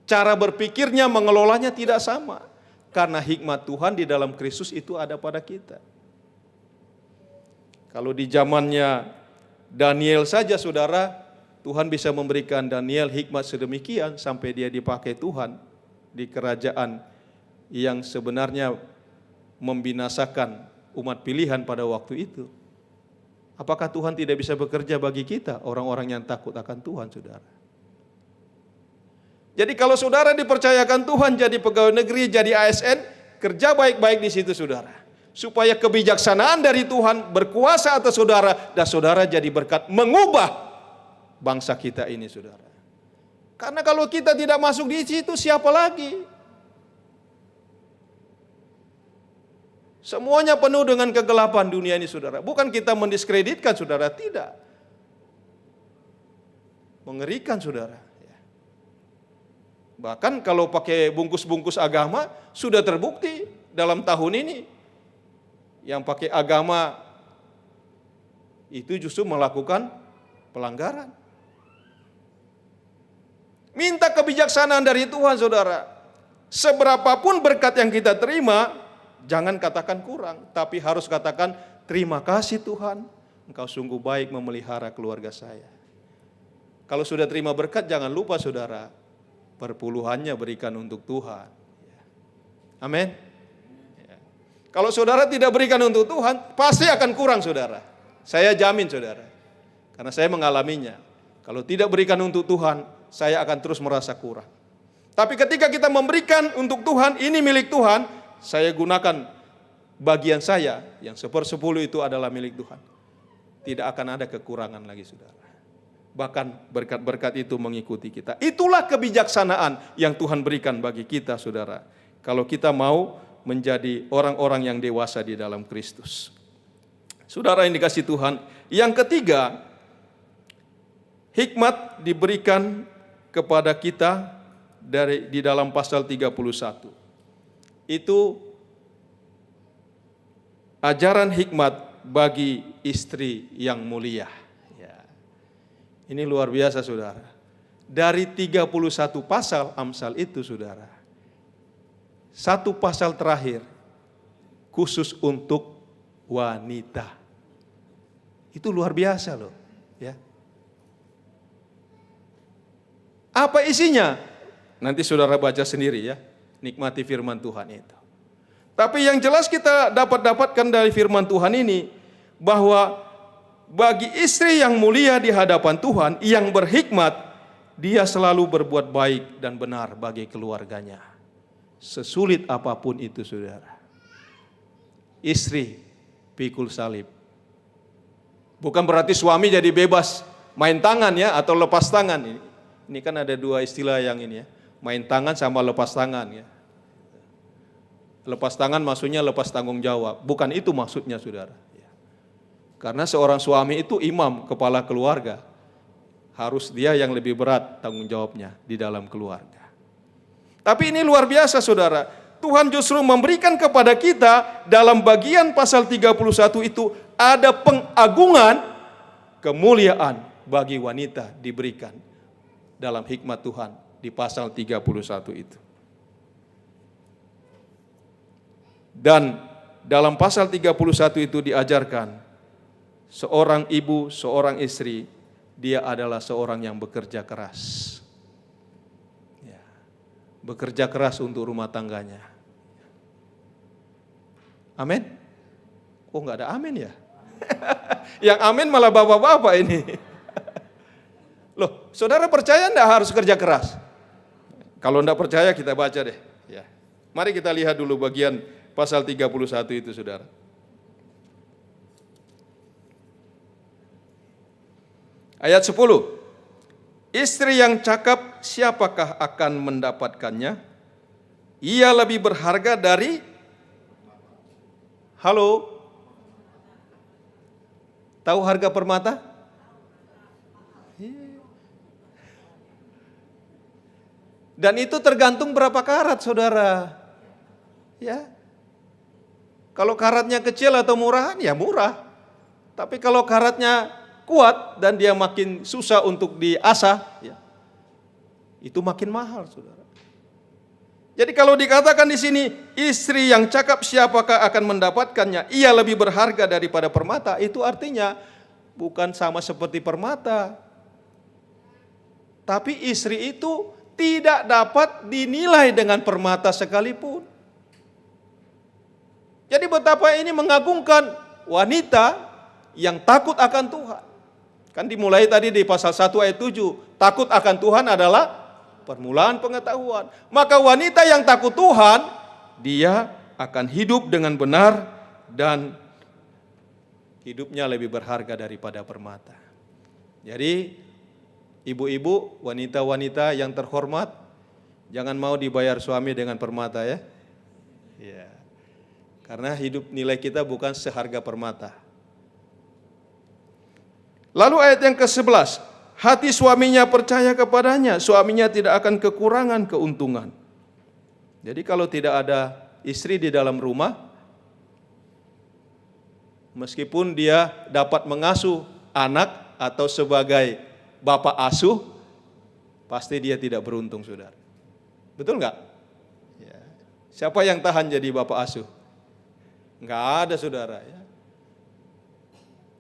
Cara berpikirnya, mengelolanya tidak sama. Karena hikmat Tuhan di dalam Kristus itu ada pada kita. Kalau di zamannya Daniel saja saudara, Tuhan bisa memberikan Daniel hikmat sedemikian sampai dia dipakai Tuhan di kerajaan yang sebenarnya membinasakan umat pilihan pada waktu itu. Apakah Tuhan tidak bisa bekerja bagi kita, orang-orang yang takut akan Tuhan, saudara? Jadi kalau saudara dipercayakan Tuhan jadi pegawai negeri, jadi ASN, kerja baik-baik di situ saudara. Supaya kebijaksanaan dari Tuhan berkuasa atas saudara, dan saudara jadi berkat mengubah bangsa kita ini saudara. Karena kalau kita tidak masuk di situ, siapa lagi? Semuanya penuh dengan kegelapan dunia ini saudara. Bukan kita mendiskreditkan saudara, tidak. Mengerikan saudara. Bahkan kalau pakai bungkus-bungkus agama, sudah terbukti dalam tahun ini. Yang pakai agama itu justru melakukan pelanggaran. Minta kebijaksanaan dari Tuhan saudara. Seberapapun berkat yang kita terima, jangan katakan kurang, tapi harus katakan terima kasih Tuhan, Engkau sungguh baik memelihara keluarga saya. Kalau sudah terima berkat, jangan lupa saudara, perpuluhannya berikan untuk Tuhan. Amin. Kalau saudara tidak berikan untuk Tuhan, pasti akan kurang saudara. Saya jamin saudara, karena saya mengalaminya. Kalau tidak berikan untuk Tuhan, saya akan terus merasa kurang. Tapi ketika kita memberikan untuk Tuhan, ini milik Tuhan, saya gunakan bagian saya, yang 1/10 itu adalah milik Tuhan. Tidak akan ada kekurangan lagi saudara. Bahkan berkat-berkat itu mengikuti kita. Itulah kebijaksanaan yang Tuhan berikan bagi kita saudara. Kalau kita mau menjadi orang-orang yang dewasa di dalam Kristus. Saudara yang dikasih Tuhan, yang ketiga, hikmat diberikan kepada kita di dalam pasal 31. Itu ajaran hikmat bagi istri yang mulia. Ya. Ini luar biasa saudara. Dari 31 pasal Amsal itu saudara, 1 pasal terakhir khusus untuk wanita. Itu luar biasa loh, ya. Apa isinya? Nanti saudara baca sendiri ya. Nikmati firman Tuhan itu. Tapi yang jelas kita dapatkan dari firman Tuhan ini, bahwa bagi istri yang mulia di hadapan Tuhan, yang berhikmat, dia selalu berbuat baik dan benar bagi keluarganya. Sesulit apapun itu saudara. Istri pikul salib. Bukan berarti suami jadi bebas main tangan ya atau lepas tangan. Ini kan ada dua istilah yang ini ya. Main tangan sama lepas tangan ya. Lepas tangan maksudnya lepas tanggung jawab. Bukan itu maksudnya saudara. Karena seorang suami itu imam, kepala keluarga. Harus dia yang lebih berat tanggung jawabnya di dalam keluarga. Tapi ini luar biasa saudara. Tuhan justru memberikan kepada kita dalam bagian pasal 31 itu ada pengagungan, kemuliaan bagi wanita diberikan dalam hikmat Tuhan di pasal 31 itu. Dan dalam pasal 31 itu diajarkan seorang ibu, seorang istri, dia adalah seorang yang bekerja keras. Ya, bekerja keras untuk rumah tangganya. Amin? Oh enggak ada amin ya? Yang amin malah bapak-bapak ini. Loh, saudara percaya enggak harus kerja keras? Kalau enggak percaya kita baca deh. Ya. Mari kita lihat dulu bagian pasal 31 itu saudara. Ayat 10. Istri yang cakap siapakah akan mendapatkannya? Ia lebih berharga dari Halo? Tahu harga permata? Dan itu tergantung berapa karat saudara. Ya. Kalau karatnya kecil atau murahan ya murah. Tapi kalau karatnya kuat dan dia makin susah untuk diasah, ya, itu makin mahal, saudara. Jadi kalau dikatakan di sini istri yang cakap siapakah akan mendapatkannya? Ia lebih berharga daripada permata. Itu artinya bukan sama seperti permata, tapi istri itu tidak dapat dinilai dengan permata sekalipun. Jadi betapa ini mengagungkan wanita yang takut akan Tuhan. Kan dimulai tadi di pasal 1 ayat 7. Takut akan Tuhan adalah permulaan pengetahuan. Maka wanita yang takut Tuhan, dia akan hidup dengan benar dan hidupnya lebih berharga daripada permata. Jadi ibu-ibu, wanita-wanita yang terhormat, jangan mau dibayar suami dengan permata ya. Ya. Karena hidup nilai kita bukan seharga permata. Lalu ayat yang ke-11, hati suaminya percaya kepadanya, suaminya tidak akan kekurangan keuntungan. Jadi kalau tidak ada istri di dalam rumah, meskipun dia dapat mengasuh anak atau sebagai bapak asuh, pasti dia tidak beruntung, saudara. Betul nggak? Ya. Siapa yang tahan jadi bapak asuh? Nggak ada, saudara. Ya.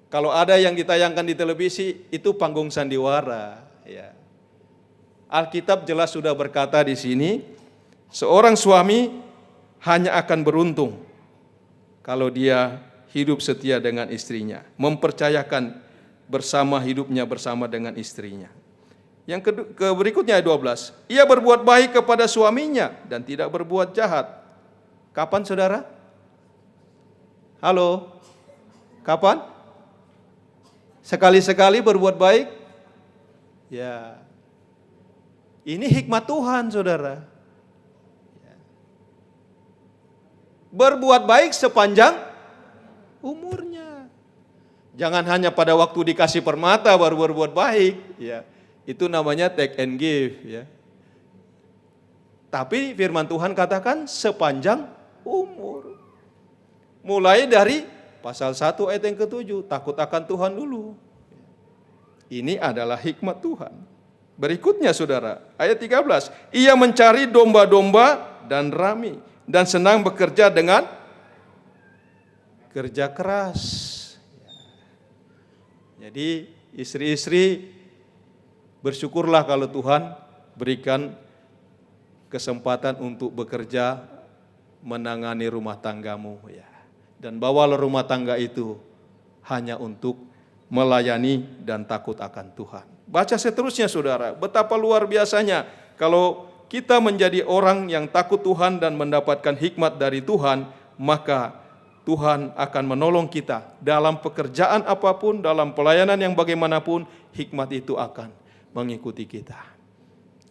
Kalau ada yang ditayangkan di televisi, itu panggung sandiwara. Ya. Alkitab jelas sudah berkata di sini, seorang suami hanya akan beruntung kalau dia hidup setia dengan istrinya, mempercayakan bersama hidupnya bersama dengan istrinya. Yang berikutnya ayat 12, ia berbuat baik kepada suaminya dan tidak berbuat jahat. Kapan saudara? Halo? Kapan? Sekali-sekali berbuat baik? Ya. Ini hikmat Tuhan, saudara. Berbuat baik sepanjang umurnya. Jangan hanya pada waktu dikasih permata baru berbuat baik, ya. Itu namanya take and give, ya. Tapi firman Tuhan katakan sepanjang umur. Mulai dari pasal 1 ayat yang ke-7, takut akan Tuhan dulu. Ini adalah hikmat Tuhan. Berikutnya saudara, ayat 13, ia mencari domba-domba dan rami dan senang bekerja dengan kerja keras. Jadi istri-istri bersyukurlah kalau Tuhan berikan kesempatan untuk bekerja menangani rumah tanggamu, ya. Dan bawalah rumah tangga itu hanya untuk melayani dan takut akan Tuhan. Baca seterusnya saudara, betapa luar biasanya kalau kita menjadi orang yang takut Tuhan dan mendapatkan hikmat dari Tuhan, maka Tuhan akan menolong kita dalam pekerjaan apapun, dalam pelayanan yang bagaimanapun, hikmat itu akan mengikuti kita.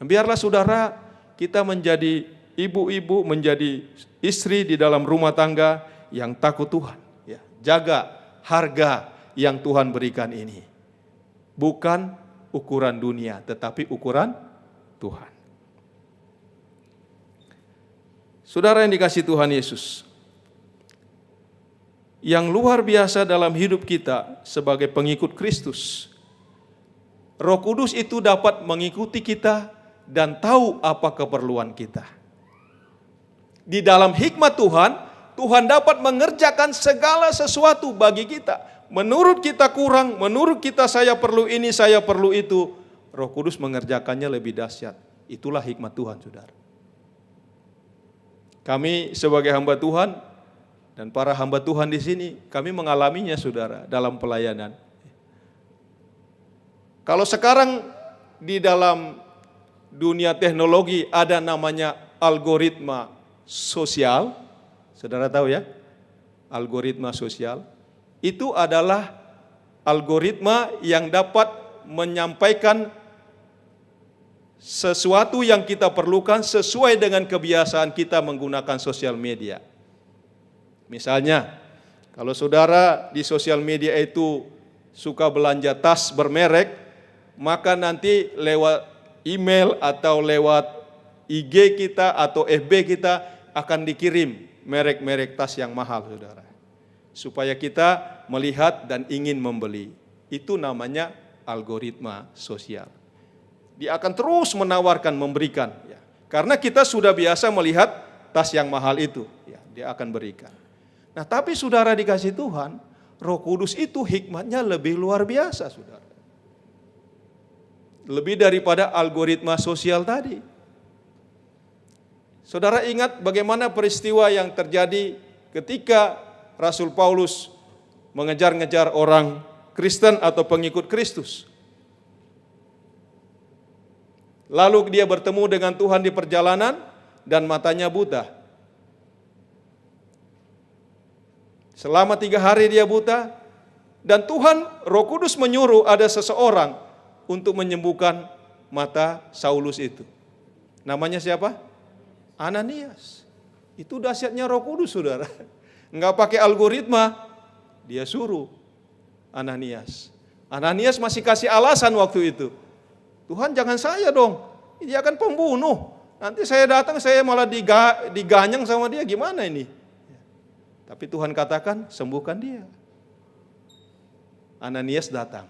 Biarlah saudara, kita menjadi ibu-ibu, menjadi istri di dalam rumah tangga yang takut Tuhan. Ya, jaga harga yang Tuhan berikan ini. Bukan ukuran dunia, tetapi ukuran Tuhan. Saudara yang dikasihi Tuhan Yesus, yang luar biasa dalam hidup kita sebagai pengikut Kristus, Roh Kudus itu dapat mengikuti kita dan tahu apa keperluan kita. Di dalam hikmat Tuhan, Tuhan dapat mengerjakan segala sesuatu bagi kita. Menurut kita kurang, menurut kita saya perlu ini, saya perlu itu, Roh Kudus mengerjakannya lebih dahsyat. Itulah hikmat Tuhan, saudara. Kami sebagai hamba Tuhan dan para hamba Tuhan di sini, kami mengalaminya, saudara, dalam pelayanan. Kalau sekarang di dalam dunia teknologi ada namanya algoritma sosial, saudara tahu ya, algoritma sosial, itu adalah algoritma yang dapat menyampaikan sesuatu yang kita perlukan sesuai dengan kebiasaan kita menggunakan sosial media. Misalnya, kalau saudara di sosial media itu suka belanja tas bermerek, maka nanti lewat email atau lewat IG kita atau FB kita akan dikirim merek-merek tas yang mahal, saudara. Supaya kita melihat dan ingin membeli. Itu namanya algoritma sosial. Dia akan terus menawarkan, memberikan. Ya. Karena kita sudah biasa melihat tas yang mahal itu. Ya, dia akan berikan. Nah, tapi saudara dikasih Tuhan, Roh Kudus itu hikmatnya lebih luar biasa, saudara. Lebih daripada algoritma sosial tadi. Saudara ingat bagaimana peristiwa yang terjadi ketika Rasul Paulus mengejar-ngejar orang Kristen atau pengikut Kristus. Lalu dia bertemu dengan Tuhan di perjalanan dan matanya buta. Selama 3 hari dia buta, dan Tuhan Roh Kudus menyuruh ada seseorang untuk menyembuhkan mata Saulus itu. Namanya siapa? Ananias. Itu dahsyatnya Roh Kudus, saudara. Enggak pakai algoritma, dia suruh Ananias. Ananias masih kasih alasan waktu itu. Tuhan, jangan saya dong, dia kan pembunuh. Nanti saya datang, saya malah diganyang sama dia, gimana ini? Tapi Tuhan katakan, sembuhkan dia. Ananias datang.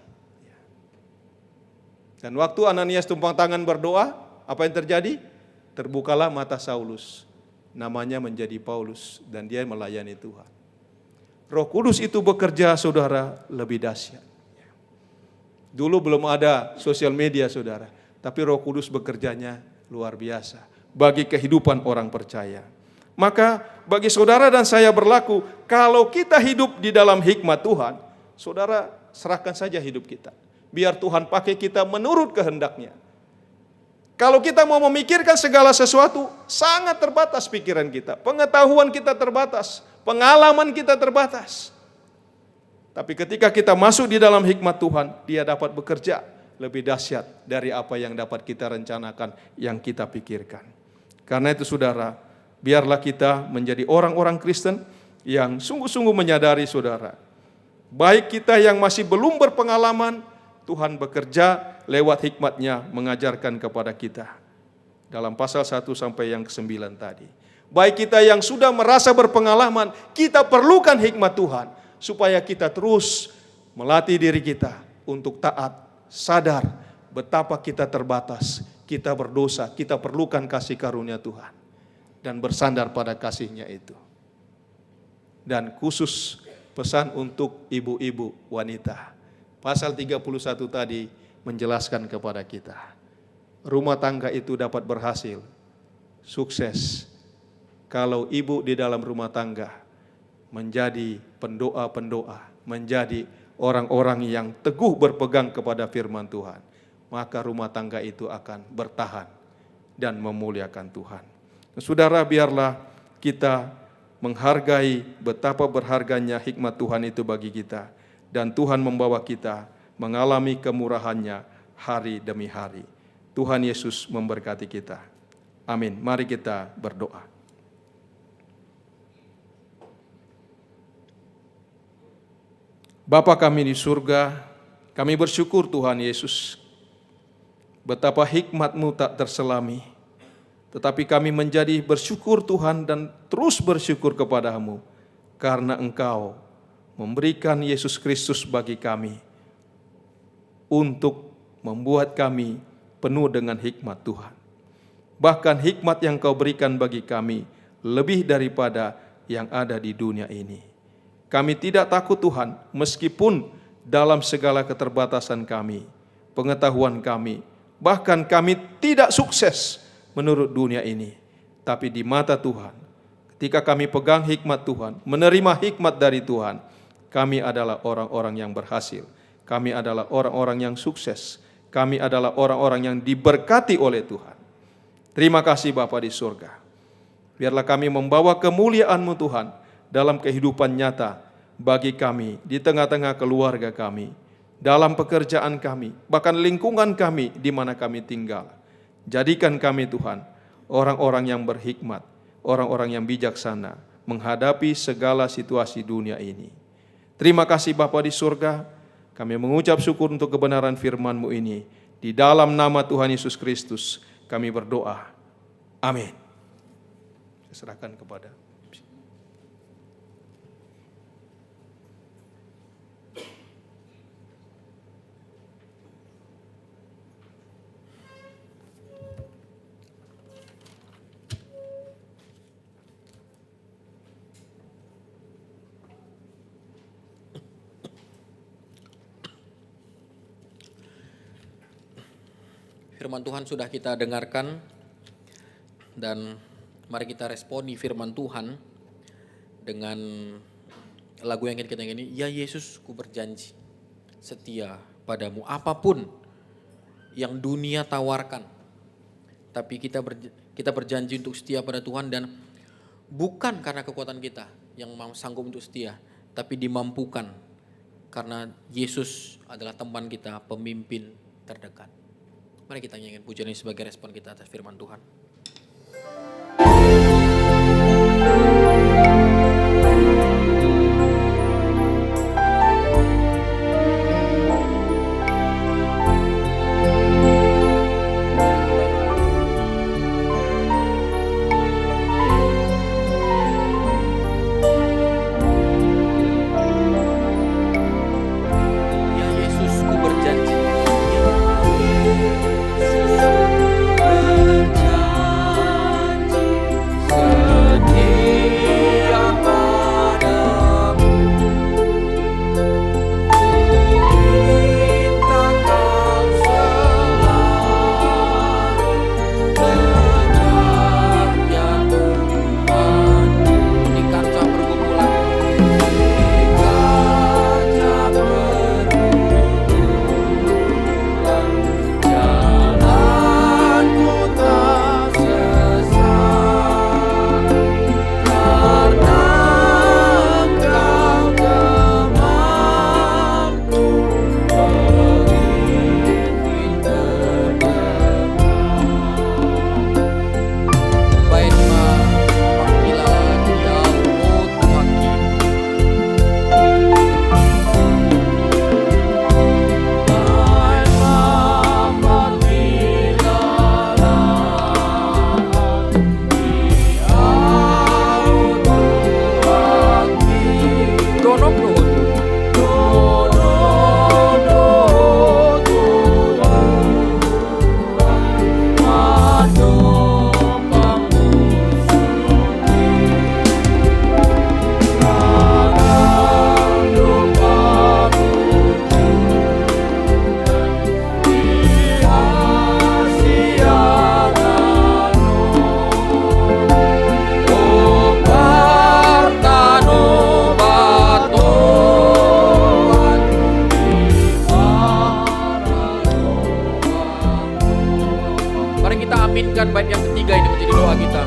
Dan waktu Ananias tumpang tangan berdoa, apa yang terjadi? Terbukalah mata Saulus. Namanya menjadi Paulus, dan dia melayani Tuhan. Roh Kudus itu bekerja, saudara, lebih dahsyat. Dulu belum ada sosial media, saudara. Tapi Roh Kudus bekerjanya luar biasa bagi kehidupan orang percaya. Maka bagi saudara dan saya berlaku, kalau kita hidup di dalam hikmat Tuhan, saudara serahkan saja hidup kita. Biar Tuhan pakai kita menurut kehendaknya. Kalau kita mau memikirkan segala sesuatu, sangat terbatas pikiran kita. Pengetahuan kita terbatas, pengalaman kita terbatas. Tapi ketika kita masuk di dalam hikmat Tuhan, dia dapat bekerja lebih dahsyat dari apa yang dapat kita rencanakan, yang kita pikirkan. Karena itu saudara, biarlah kita menjadi orang-orang Kristen yang sungguh-sungguh menyadari, saudara, baik kita yang masih belum berpengalaman, Tuhan bekerja lewat hikmat-Nya mengajarkan kepada kita. Dalam pasal 1 sampai yang ke-9 tadi. Baik kita yang sudah merasa berpengalaman, kita perlukan hikmat Tuhan supaya kita terus melatih diri kita untuk taat, sadar betapa kita terbatas, kita berdosa, kita perlukan kasih karunia Tuhan dan bersandar pada kasih-Nya itu. Dan khusus pesan untuk ibu-ibu wanita. Pasal 31 tadi menjelaskan kepada kita, rumah tangga itu dapat berhasil, sukses, kalau ibu di dalam rumah tangga menjadi pendoa-pendoa, menjadi orang-orang yang teguh berpegang kepada firman Tuhan, maka rumah tangga itu akan bertahan dan memuliakan Tuhan. Saudara, biarlah kita menghargai betapa berharganya hikmat Tuhan itu bagi kita, dan Tuhan membawa kita mengalami kemurahannya hari demi hari. Tuhan Yesus memberkati kita. Amin. Mari kita berdoa. Bapa kami di surga, kami bersyukur Tuhan Yesus, betapa hikmat-Mu tak terselami. Tetapi kami menjadi bersyukur Tuhan dan terus bersyukur kepada-Mu, karena Engkau memberikan Yesus Kristus bagi kami, untuk membuat kami penuh dengan hikmat Tuhan. Bahkan hikmat yang Kau berikan bagi kami lebih daripada yang ada di dunia ini. Kami tidak takut Tuhan, meskipun dalam segala keterbatasan kami, pengetahuan kami, bahkan kami tidak sukses menurut dunia ini. Tapi di mata Tuhan, ketika kami pegang hikmat Tuhan, menerima hikmat dari Tuhan, kami adalah orang-orang yang berhasil. Kami adalah orang-orang yang sukses. Kami adalah orang-orang yang diberkati oleh Tuhan. Terima kasih Bapa di surga. Biarlah kami membawa kemuliaan-Mu Tuhan dalam kehidupan nyata bagi kami, di tengah-tengah keluarga kami, dalam pekerjaan kami, bahkan lingkungan kami di mana kami tinggal. Jadikan kami Tuhan, orang-orang yang berhikmat, orang-orang yang bijaksana, menghadapi segala situasi dunia ini. Terima kasih Bapa di surga, kami mengucap syukur untuk kebenaran firman-Mu ini. Di dalam nama Tuhan Yesus Kristus, kami berdoa. Amin. Saya serahkan kepada Firman Tuhan sudah kita dengarkan, dan mari kita responi firman Tuhan dengan lagu yang kita nyanyi, ya Yesus ku berjanji setia padamu apapun yang dunia tawarkan. Tapi kita berjanji untuk setia pada Tuhan, dan bukan karena kekuatan kita yang sanggup untuk setia, tapi dimampukan karena Yesus adalah teman kita, pemimpin terdekat. Mari kita nyanyikan pujian ini sebagai respon kita atas firman Tuhan. Ya Yesus, ku berjanji. Berjanji dan bait yang ketiga ini menjadi doa kita.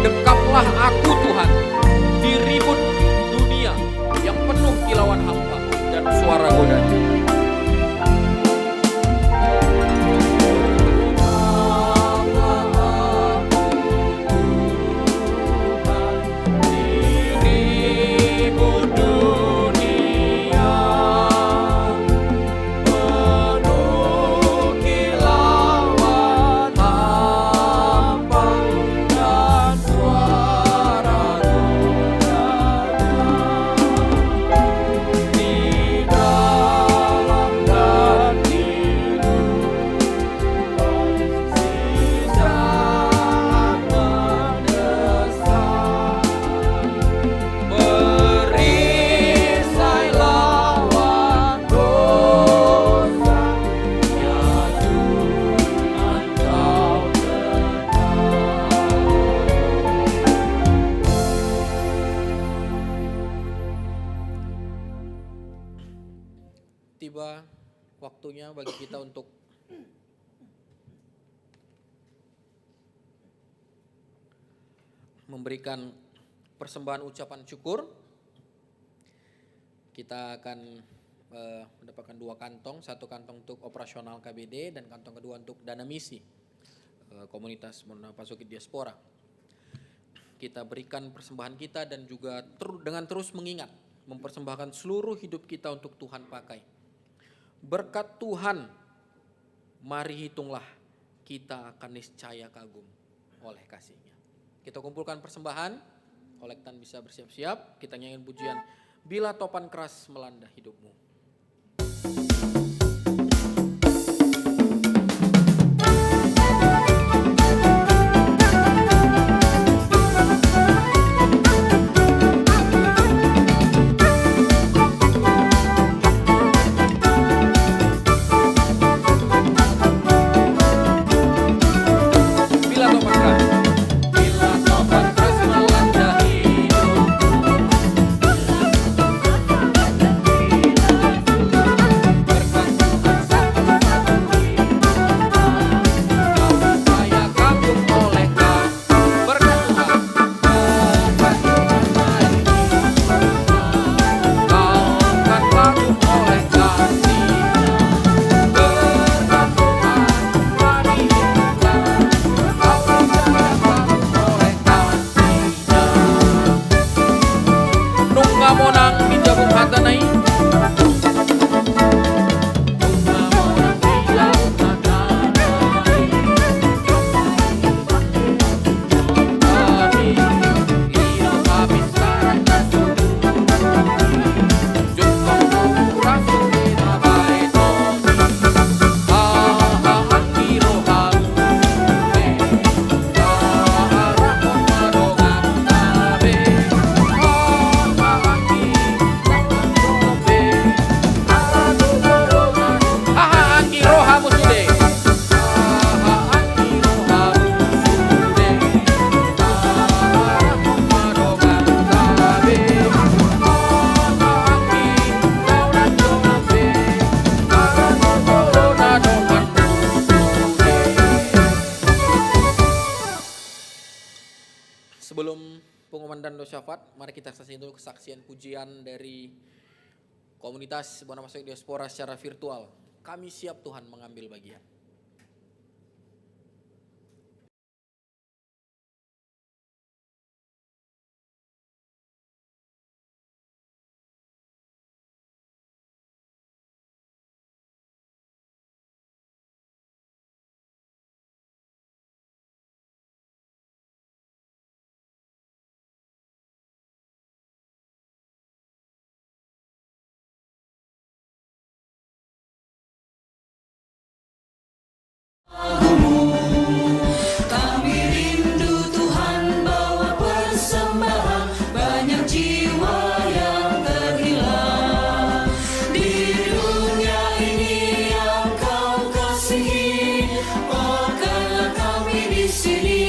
Dekaplah aku Tuhan di ribut dunia yang penuh kilauan hampa dan suara godaan. Tiba waktunya bagi kita untuk memberikan persembahan ucapan syukur. Kita akan mendapatkan 2 kantong, 1 kantong untuk operasional KBD dan kantong kedua untuk dana misi komunitas Monapasukit Diaspora. Kita berikan persembahan kita dan juga dengan terus mengingat, mempersembahkan seluruh hidup kita untuk Tuhan pakai. Berkat Tuhan, mari hitunglah, kita akan niscaya kagum oleh kasih-Nya. Kita kumpulkan persembahan, kolektan bisa bersiap-siap, kita nyanyiin pujian Bila Topan Keras Melanda Hidupmu. Sebelum pengumuman dan doa syafaat, mari kita saksikan dulu kesaksian pujian dari komunitas Monapasukit Diaspora secara virtual. Kami siap Tuhan mengambil bagian. Kami rindu Tuhan bawa persembahan, banyak jiwa yang terhilang di dunia ini yang Kau kasihi. Pakailah kami di sini,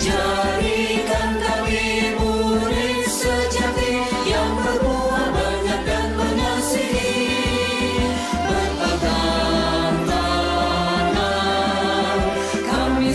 jadikan kami murid sejati yang berbuah banyak dan mengasihi. Berpegang tangan kami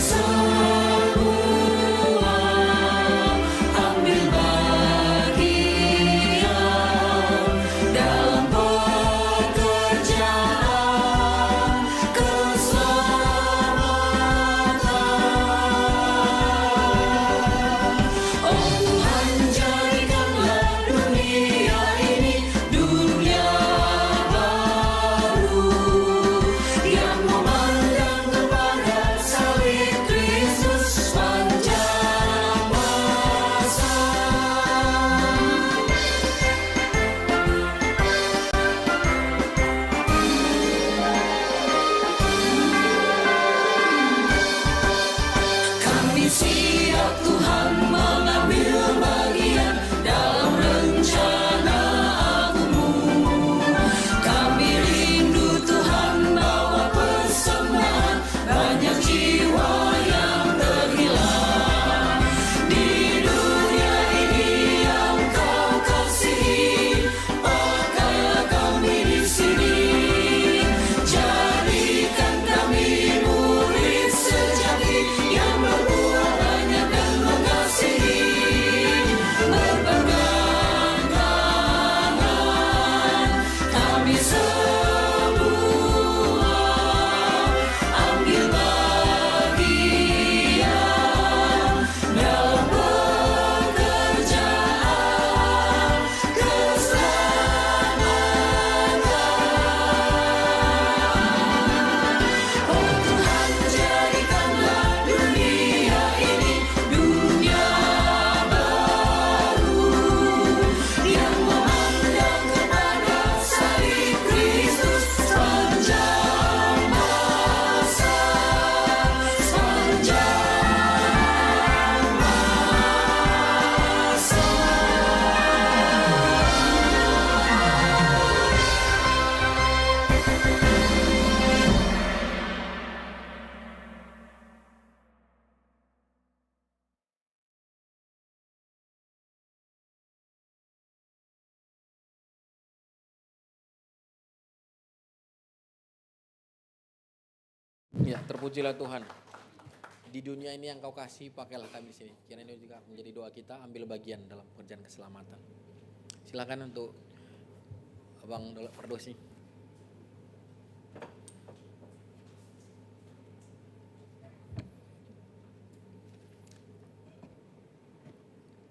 Ya, terpujilah Tuhan. Di dunia ini yang kau kasih, pakailah kami sini. Kiranya ini juga menjadi doa kita, ambil bagian dalam pekerjaan keselamatan. Silakan untuk Abang Pardosi.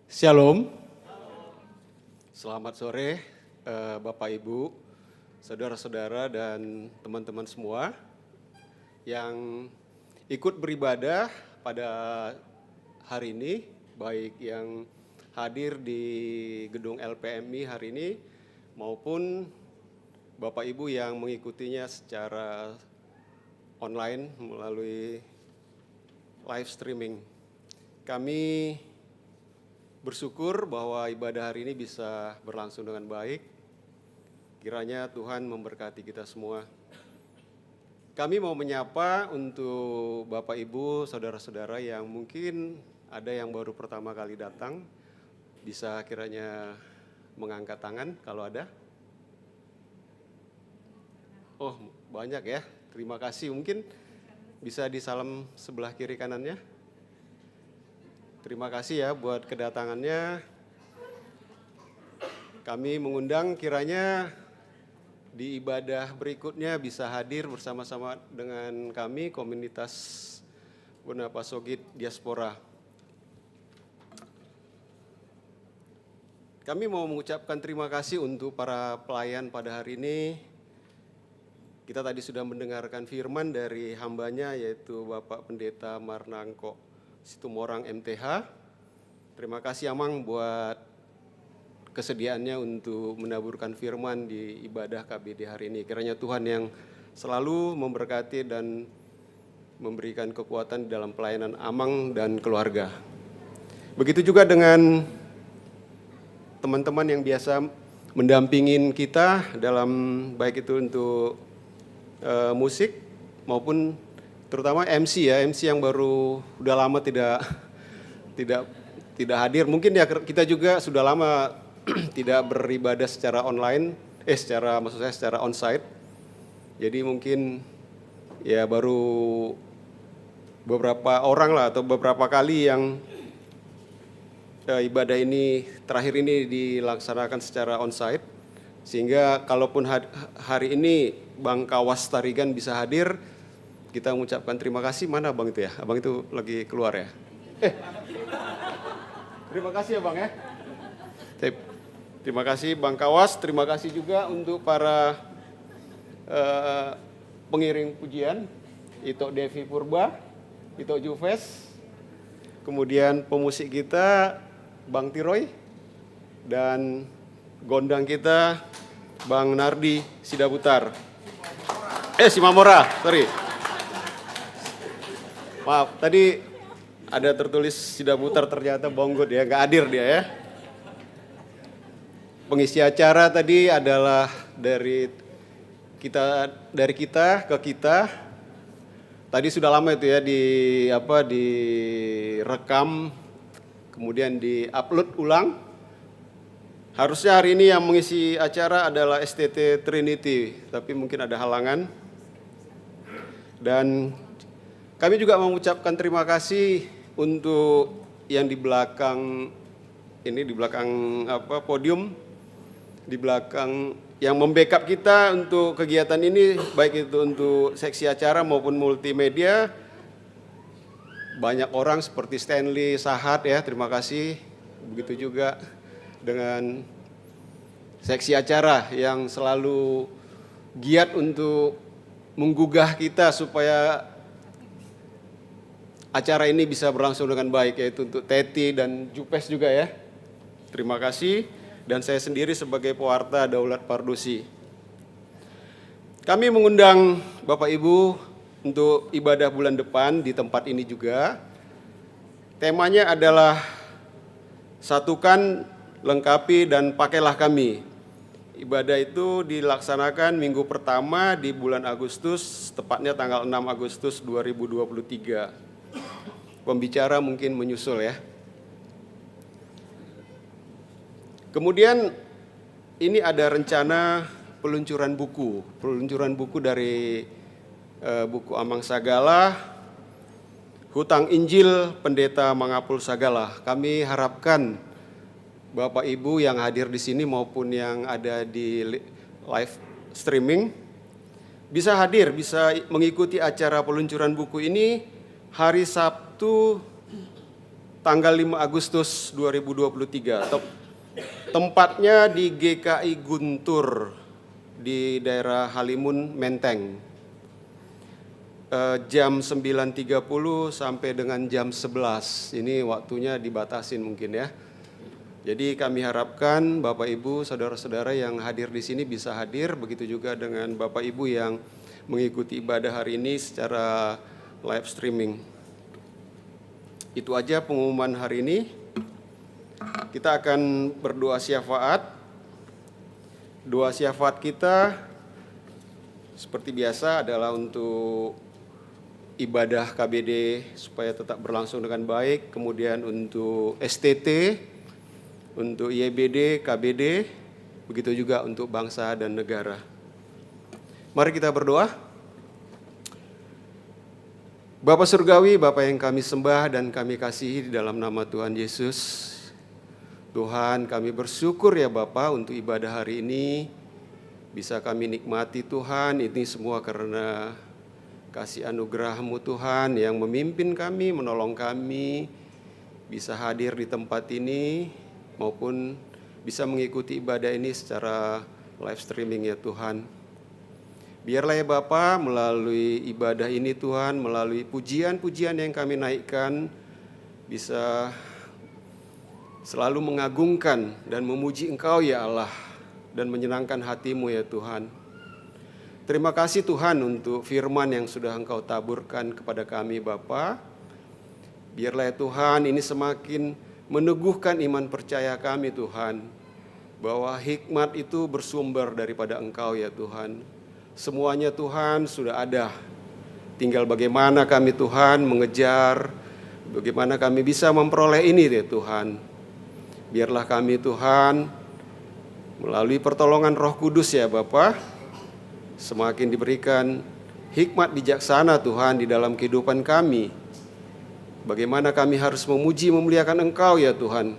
Shalom. Selamat sore Bapak Ibu, saudara-saudara dan teman-teman semua yang ikut beribadah pada hari ini, baik yang hadir di gedung LPMI hari ini maupun Bapak Ibu yang mengikutinya secara online melalui live streaming. Kami bersyukur bahwa ibadah hari ini bisa berlangsung dengan baik. Kiranya Tuhan memberkati kita semua. Kami mau menyapa untuk Bapak Ibu, saudara-saudara yang mungkin ada yang baru pertama kali datang. Bisa kiranya mengangkat tangan kalau ada. Oh, banyak ya. Terima kasih. Mungkin bisa disalam sebelah kiri kanannya. Terima kasih ya buat kedatangannya. Kami mengundang kiranya di ibadah berikutnya bisa hadir bersama-sama dengan kami komunitas Bonapasogit Diaspora. Kami mau mengucapkan terima kasih untuk para pelayan pada hari ini. Kita tadi sudah mendengarkan firman dari hambanya yaitu Bapak Pendeta Marnangko Situmorang MTH. Terima kasih Amang buat kesediaannya untuk menaburkan firman di ibadah KBD hari ini. Kiranya Tuhan yang selalu memberkati dan memberikan kekuatan di dalam pelayanan Amang dan keluarga. Begitu juga dengan teman-teman yang biasa mendampingin kita dalam baik itu untuk musik maupun terutama MC ya, MC yang baru udah lama tidak hadir. Mungkin ya kita juga sudah lama tidak beribadah secara online, secara onsite. Jadi mungkin ya baru beberapa orang lah atau beberapa kali yang ibadah ini terakhir ini dilaksanakan secara onsite. Sehingga kalaupun hari ini Bang Kawas Tarigan bisa hadir, kita mengucapkan terima kasih. Mana Abang itu ya? Abang itu lagi keluar ya? Terima kasih ya Bang ya. Terima kasih Bang Kawas, terima kasih juga untuk para pengiring pujian, Ito Devi Purba, Ito Juves, kemudian pemusik kita Bang Tiroy, dan gondang kita Bang Nardi Sidabutar. Simamora, sorry. Maaf, tadi ada tertulis Sidabutar ternyata Bonggot ya, nggak hadir dia ya. Pengisi acara tadi adalah dari kita ke kita. Tadi sudah lama itu ya direkam kemudian di-upload ulang. Harusnya hari ini yang mengisi acara adalah STT Trinity, tapi mungkin ada halangan. Dan kami juga mengucapkan terima kasih untuk yang di belakang ini, di belakang podium, di belakang yang membackup kita untuk kegiatan ini, baik itu untuk seksi acara maupun multimedia. Banyak orang seperti Stanley, Sahat ya, terima kasih. Begitu juga dengan seksi acara yang selalu giat untuk menggugah kita supaya acara ini bisa berlangsung dengan baik, yaitu untuk Teti dan Jupes juga ya. Terima kasih. Dan saya sendiri sebagai pewarta Daulat Pardosi. Kami mengundang Bapak Ibu untuk ibadah bulan depan di tempat ini juga. Temanya adalah satukan, lengkapi, dan pakailah kami. Ibadah itu dilaksanakan minggu pertama di bulan Agustus, tepatnya tanggal 6 Agustus 2023. Pembicara mungkin menyusul ya. Kemudian ini ada rencana peluncuran buku dari buku Amang Sagala, Hutang Injil Pendeta Mangapul Sagala. Kami harapkan Bapak Ibu yang hadir di sini maupun yang ada di live streaming bisa hadir, bisa mengikuti acara peluncuran buku ini hari Sabtu tanggal 5 Agustus 2023. Tempatnya di GKI Guntur di daerah Halimun, Menteng. Jam 9.30 sampai dengan jam 11. Ini waktunya dibatasin mungkin ya. Jadi kami harapkan Bapak Ibu, saudara-saudara yang hadir di sini bisa hadir, begitu juga dengan Bapak Ibu yang mengikuti ibadah hari ini secara live streaming. Itu aja pengumuman hari ini. Kita akan berdoa syafaat. Doa syafaat kita seperti biasa adalah untuk ibadah KBD supaya tetap berlangsung dengan baik, kemudian untuk STT, untuk YBD, KBD, begitu juga untuk bangsa dan negara. Mari kita berdoa. Bapa Surgawi, Bapa yang kami sembah dan kami kasihi di dalam nama Tuhan Yesus. Tuhan, kami bersyukur ya Bapa untuk ibadah hari ini. Bisa kami nikmati Tuhan, ini semua karena kasih anugerah-Mu Tuhan yang memimpin kami, menolong kami, bisa hadir di tempat ini, maupun bisa mengikuti ibadah ini secara live streaming ya Tuhan. Biarlah ya Bapa melalui ibadah ini Tuhan, melalui pujian-pujian yang kami naikkan, bisa selalu mengagungkan dan memuji Engkau ya Allah, dan menyenangkan hati-Mu ya Tuhan. Terima kasih Tuhan untuk firman yang sudah Engkau taburkan kepada kami Bapa. Biarlah ya Tuhan ini semakin meneguhkan iman percaya kami Tuhan, bahwa hikmat itu bersumber daripada Engkau ya Tuhan. Semuanya Tuhan sudah ada. Tinggal bagaimana kami Tuhan mengejar, bagaimana kami bisa memperoleh ini ya Tuhan. Biarlah kami Tuhan melalui pertolongan Roh Kudus ya Bapa, semakin diberikan hikmat bijaksana Tuhan di dalam kehidupan kami. Bagaimana kami harus memuji memuliakan Engkau ya Tuhan.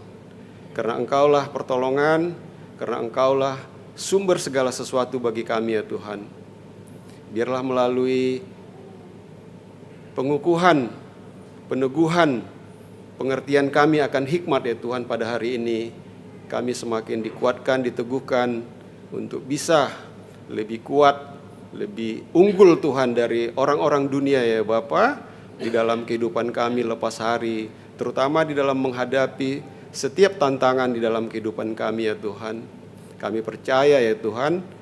Karena Engkaulah pertolongan, karena Engkaulah sumber segala sesuatu bagi kami ya Tuhan. Biarlah melalui pengukuhan, peneguhan, pengertian kami akan hikmat ya Tuhan pada hari ini, kami semakin dikuatkan, diteguhkan untuk bisa lebih kuat, lebih unggul Tuhan dari orang-orang dunia ya Bapa, di dalam kehidupan kami lepas hari, terutama di dalam menghadapi setiap tantangan di dalam kehidupan kami ya Tuhan. Kami percaya ya Tuhan,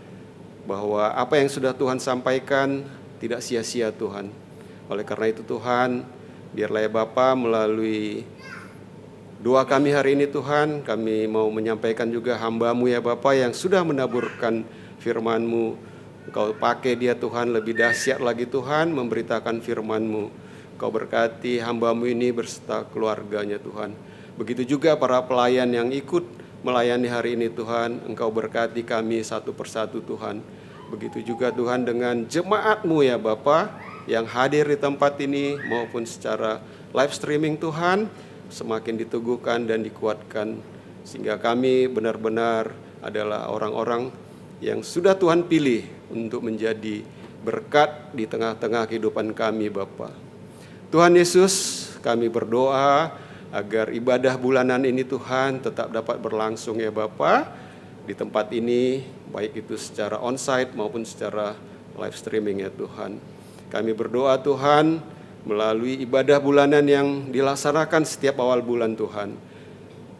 bahwa apa yang sudah Tuhan sampaikan tidak sia-sia Tuhan. Oleh karena itu Tuhan, biarlah ya Bapa melalui doa kami hari ini Tuhan, kami mau menyampaikan juga hamba-Mu ya Bapa yang sudah menaburkan firman-Mu. Engkau pakai dia Tuhan lebih dahsyat lagi Tuhan memberitakan firman-Mu. Engkau berkati hamba-Mu ini berserta keluarganya Tuhan. Begitu juga para pelayan yang ikut melayani hari ini Tuhan, Engkau berkati kami satu persatu Tuhan. Begitu juga Tuhan dengan jemaat-Mu ya Bapa yang hadir di tempat ini maupun secara live streaming Tuhan, semakin diteguhkan dan dikuatkan. Sehingga kami benar-benar adalah orang-orang yang sudah Tuhan pilih untuk menjadi berkat di tengah-tengah kehidupan kami Bapa. Tuhan Yesus, kami berdoa agar ibadah bulanan ini Tuhan tetap dapat berlangsung ya Bapa di tempat ini, baik itu secara onsite maupun secara live streaming ya Tuhan. Kami berdoa Tuhan melalui ibadah bulanan yang dilaksanakan setiap awal bulan Tuhan,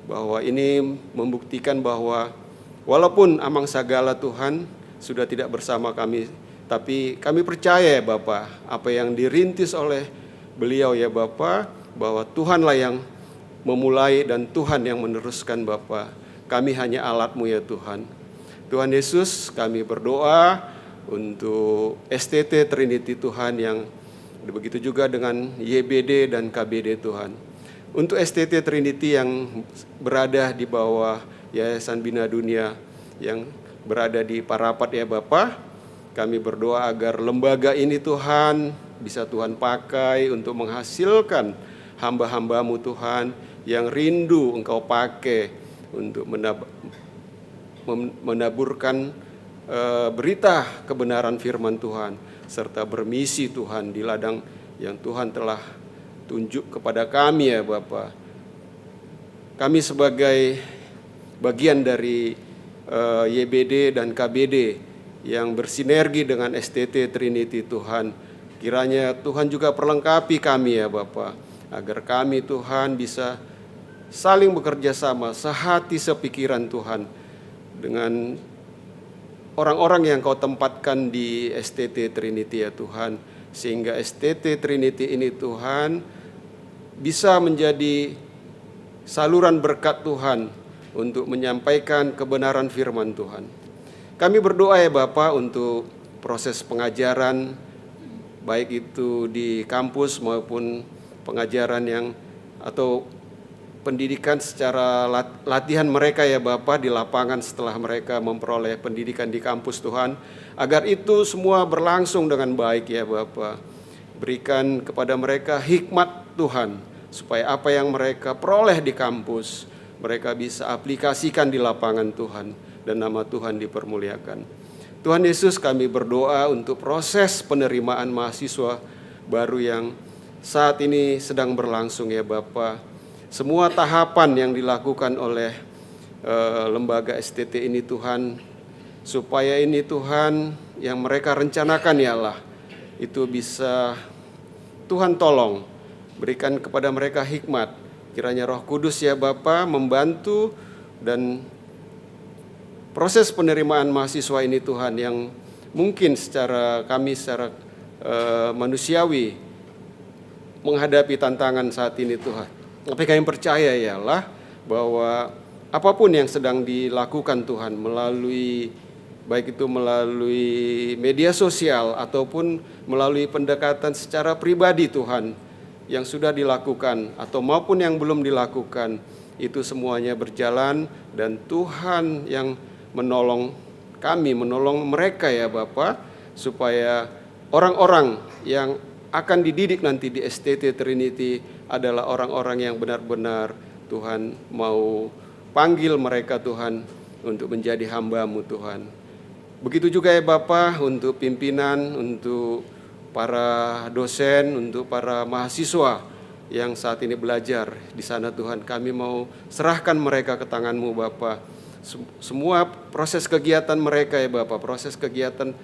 bahwa ini membuktikan bahwa walaupun Amang Sagala Tuhan sudah tidak bersama kami, tapi kami percaya ya Bapa, apa yang dirintis oleh beliau ya Bapa, bahwa Tuhanlah yang memulai dan Tuhan yang meneruskan Bapa. Kami hanya alat-Mu ya Tuhan. Tuhan Yesus, kami berdoa untuk STT Trinity Tuhan yang begitu juga dengan YBD dan KBD Tuhan. Untuk STT Trinity yang berada di bawah Yayasan Bina Dunia yang berada di Parapat ya Bapa, Kami berdoa agar lembaga ini Tuhan bisa Tuhan pakai untuk menghasilkan hamba-hamba-Mu Tuhan yang rindu Engkau pakai untuk menaburkan berita kebenaran firman Tuhan, serta bermisi Tuhan di ladang yang Tuhan telah tunjuk kepada kami ya Bapa. Kami sebagai bagian dari YBD dan KBD yang bersinergi dengan STT Trinity Tuhan, kiranya Tuhan juga perlengkapi kami ya Bapa, agar kami Tuhan bisa saling bekerja sama, sehati sepikiran Tuhan dengan orang-orang yang Kau tempatkan di STT Trinity ya Tuhan, sehingga STT Trinity ini Tuhan bisa menjadi saluran berkat Tuhan untuk menyampaikan kebenaran firman Tuhan. Kami berdoa ya Bapa untuk proses pengajaran, baik itu di kampus maupun pengajaran yang atau pendidikan secara latihan mereka ya Bapa di lapangan setelah mereka memperoleh pendidikan di kampus Tuhan, agar itu semua berlangsung dengan baik ya Bapa. Berikan kepada mereka hikmat Tuhan, supaya apa yang mereka peroleh di kampus mereka bisa aplikasikan di lapangan Tuhan, dan nama Tuhan dipermuliakan. Tuhan Yesus, kami berdoa untuk proses penerimaan mahasiswa baru yang saat ini sedang berlangsung ya Bapa. Semua tahapan yang dilakukan oleh lembaga STT ini Tuhan, supaya ini Tuhan yang mereka rencanakan ya Allah, itu bisa Tuhan tolong, berikan kepada mereka hikmat. Kiranya Roh Kudus ya Bapa membantu, dan proses penerimaan mahasiswa ini Tuhan yang mungkin secara manusiawi menghadapi tantangan saat ini Tuhan. Tapi kami percaya ya Allah bahwa apapun yang sedang dilakukan Tuhan melalui baik itu melalui media sosial ataupun melalui pendekatan secara pribadi Tuhan yang sudah dilakukan atau maupun yang belum dilakukan, itu semuanya berjalan, dan Tuhan yang menolong kami, menolong mereka ya Bapa, supaya orang-orang yang akan dididik nanti di STT Trinity adalah orang-orang yang benar-benar Tuhan mau panggil mereka Tuhan untuk menjadi hamba-Mu Tuhan. Begitu juga ya Bapa untuk pimpinan, untuk para dosen, untuk para mahasiswa yang saat ini belajar di sana Tuhan, kami mau serahkan mereka ke tangan-Mu Bapa. Semua proses kegiatan mereka ya Bapa, proses kegiatan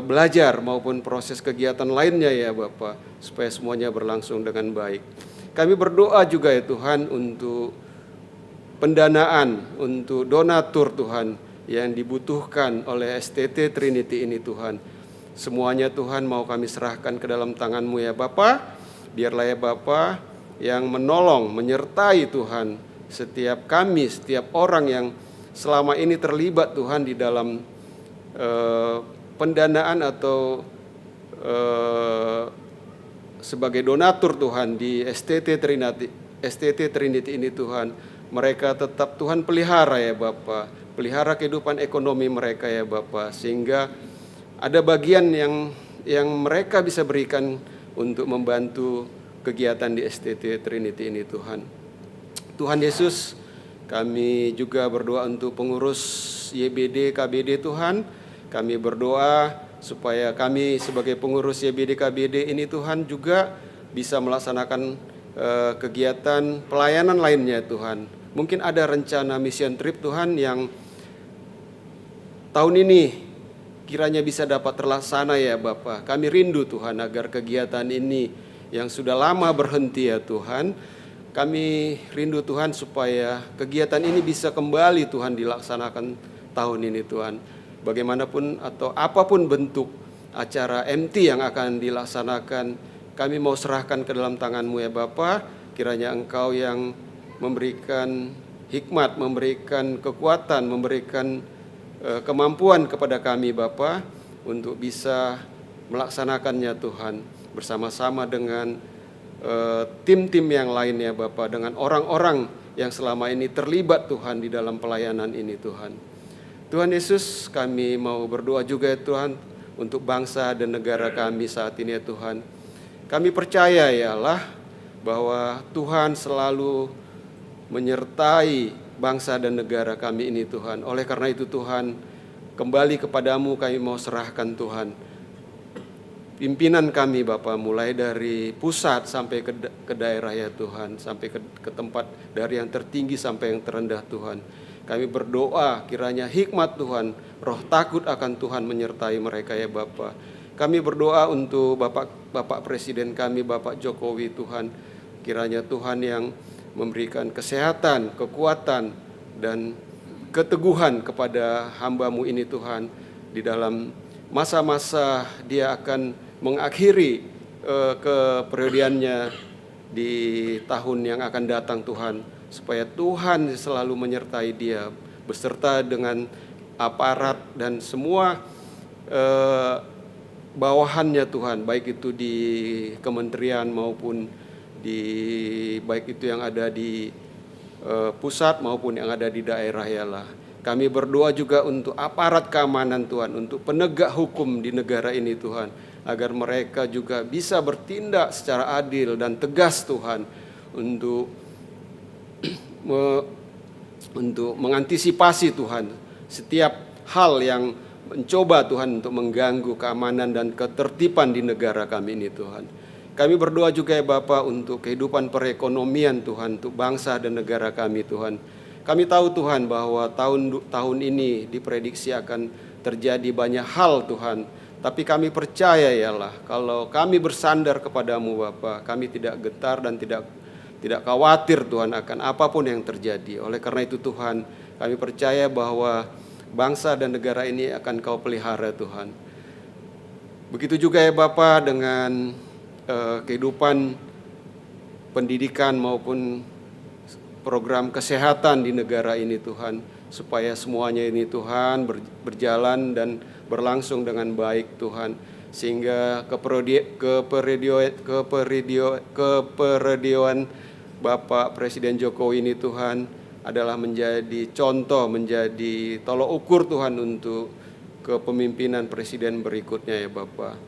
belajar maupun proses kegiatan lainnya ya Bapa, supaya semuanya berlangsung dengan baik. Kami berdoa juga ya Tuhan untuk pendanaan, untuk donatur Tuhan yang dibutuhkan oleh STT Trinity ini Tuhan. Semuanya Tuhan mau kami serahkan ke dalam tangan-Mu ya Bapa. Biarlah ya Bapa yang menolong, menyertai Tuhan setiap kami, setiap orang yang selama ini terlibat Tuhan di dalam pendanaan atau sebagai donatur Tuhan di STT Trinity ini Tuhan. Mereka tetap Tuhan pelihara ya Bapa, pelihara kehidupan ekonomi mereka ya Bapa, sehingga ada bagian yang mereka bisa berikan untuk membantu kegiatan di STT Trinity ini Tuhan. Tuhan Yesus, kami juga berdoa untuk pengurus YBD KBD Tuhan. Kami berdoa supaya kami sebagai pengurus YBD KBD ini Tuhan juga bisa melaksanakan kegiatan pelayanan lainnya Tuhan. Mungkin ada rencana mission trip Tuhan yang tahun ini kiranya bisa dapat terlaksana ya Bapa. Kami rindu Tuhan agar kegiatan ini yang sudah lama berhenti ya Tuhan, kami rindu Tuhan supaya kegiatan ini bisa kembali Tuhan dilaksanakan tahun ini Tuhan. Bagaimanapun atau apapun bentuk acara MT yang akan dilaksanakan, kami mau serahkan ke dalam tangan-Mu ya Bapa. Kiranya Engkau yang memberikan hikmat, memberikan kekuatan, memberikan kemampuan kepada kami Bapa untuk bisa melaksanakannya Tuhan, bersama-sama dengan tim-tim yang lain ya Bapa, dengan orang-orang yang selama ini terlibat Tuhan di dalam pelayanan ini Tuhan. Tuhan Yesus, kami mau berdoa juga ya Tuhan untuk bangsa dan negara kami saat ini ya Tuhan. Kami percaya ya Allah bahwa Tuhan selalu menyertai bangsa dan negara kami ini Tuhan. Oleh karena itu Tuhan, kembali kepadamu kami mau serahkan Tuhan pimpinan kami Bapa, mulai dari pusat sampai ke daerah ya Tuhan, sampai ke tempat dari yang tertinggi sampai yang terendah Tuhan. Kami berdoa kiranya hikmat Tuhan, roh takut akan Tuhan menyertai mereka ya Bapa. Kami berdoa untuk Bapak Presiden kami, Bapak Jokowi Tuhan, kiranya Tuhan yang memberikan kesehatan, kekuatan, dan keteguhan kepada hamba-Mu ini Tuhan. Di dalam masa-masa dia akan mengakhiri keperiodeannya di tahun yang akan datang Tuhan, supaya Tuhan selalu menyertai dia beserta dengan aparat dan semua bawahannya Tuhan, baik itu di kementerian maupun baik itu yang ada di pusat maupun yang ada di daerah ya Allah. Kami berdoa juga untuk aparat keamanan Tuhan, untuk penegak hukum di negara ini Tuhan, agar mereka juga bisa bertindak secara adil dan tegas Tuhan, untuk mengantisipasi Tuhan setiap hal yang mencoba Tuhan untuk mengganggu keamanan dan ketertiban di negara kami ini Tuhan. Kami berdoa juga ya Bapa untuk kehidupan perekonomian Tuhan, untuk bangsa dan negara kami Tuhan. Kami tahu Tuhan bahwa tahun ini diprediksi akan terjadi banyak hal Tuhan. Tapi kami percaya ya Allah, kalau kami bersandar kepadamu Bapa, kami tidak getar dan tidak khawatir Tuhan akan apapun yang terjadi. Oleh karena itu Tuhan, kami percaya bahwa bangsa dan negara ini akan Kau pelihara Tuhan. Begitu juga ya Bapa dengan kehidupan pendidikan maupun program kesehatan di negara ini Tuhan, supaya semuanya ini Tuhan berjalan dan berlangsung dengan baik Tuhan, sehingga keperidioan Bapak Presiden Jokowi ini Tuhan adalah menjadi contoh, menjadi tolok ukur Tuhan untuk kepemimpinan presiden berikutnya ya Bapak.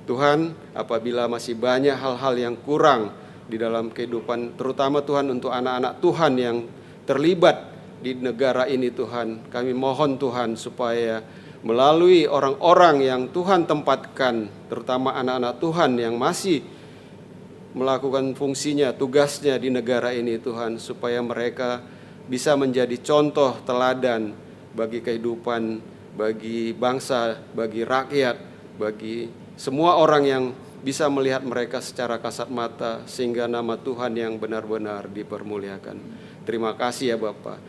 Tuhan, apabila masih banyak hal-hal yang kurang di dalam kehidupan, terutama Tuhan untuk anak-anak Tuhan yang terlibat di negara ini Tuhan, kami mohon Tuhan supaya melalui orang-orang yang Tuhan tempatkan, terutama anak-anak Tuhan yang masih melakukan fungsinya, tugasnya di negara ini Tuhan, supaya mereka bisa menjadi contoh teladan bagi kehidupan, bagi bangsa, bagi rakyat, bagi semua orang yang bisa melihat mereka secara kasat mata, sehingga nama Tuhan yang benar-benar dipermuliakan. Terima kasih ya Bapak.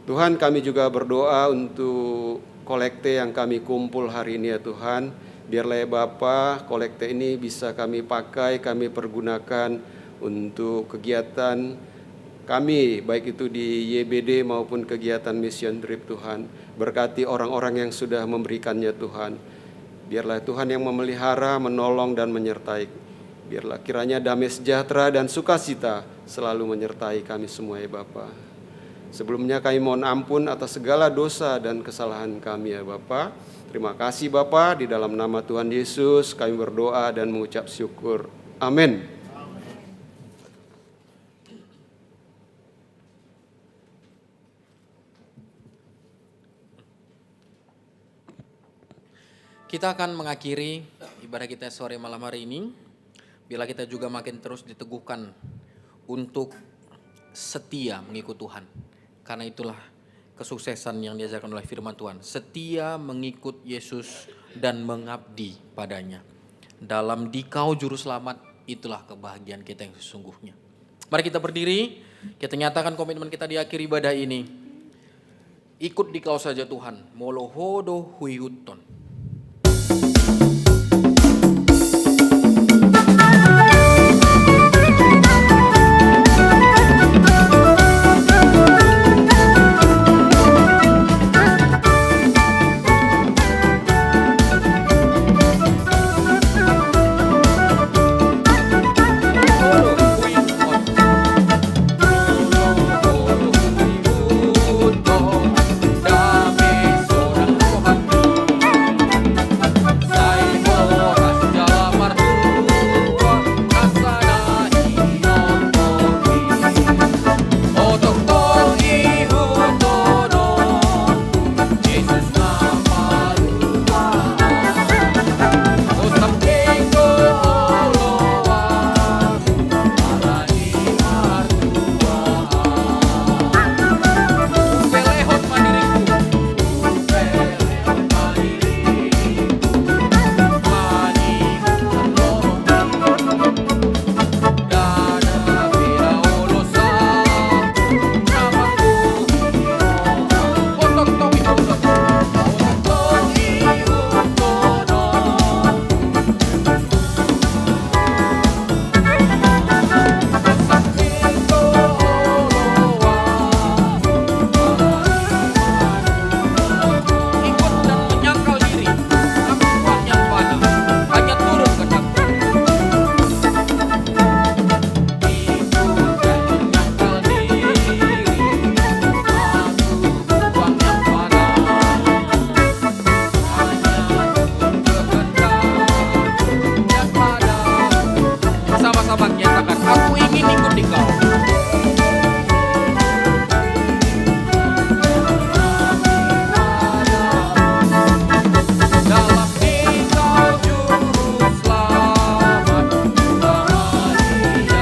Tuhan, kami juga berdoa untuk kolekte yang kami kumpul hari ini ya Tuhan. Biarlah ya Bapa, kolekte ini bisa kami pakai, kami pergunakan untuk kegiatan kami, baik itu di YBD maupun kegiatan mission trip Tuhan. Berkati orang-orang yang sudah memberikannya Tuhan. Biarlah Tuhan yang memelihara, menolong dan menyertai. Biarlah kiranya damai sejahtera dan sukacita selalu menyertai kami semua ya Bapa. Sebelumnya kami mohon ampun atas segala dosa dan kesalahan kami ya Bapa. Terima kasih Bapa, di dalam nama Tuhan Yesus kami berdoa dan mengucap syukur. Amin. Kita akan mengakhiri ibadah kita sore malam hari ini. Bila kita juga makin terus diteguhkan untuk setia mengikut Tuhan. Karena itulah kesuksesan yang diajarkan oleh firman Tuhan. Setia mengikut Yesus dan mengabdi padanya. Dalam Dikau Juru Selamat, itulah kebahagiaan kita yang sesungguhnya. Mari kita berdiri, kita nyatakan komitmen kita di akhir ibadah ini. Ikut Dikau saja Tuhan, molohodo huyuton. Dame ingin ikuti Kau. Dalam Engkau Juru Selamat, bahagia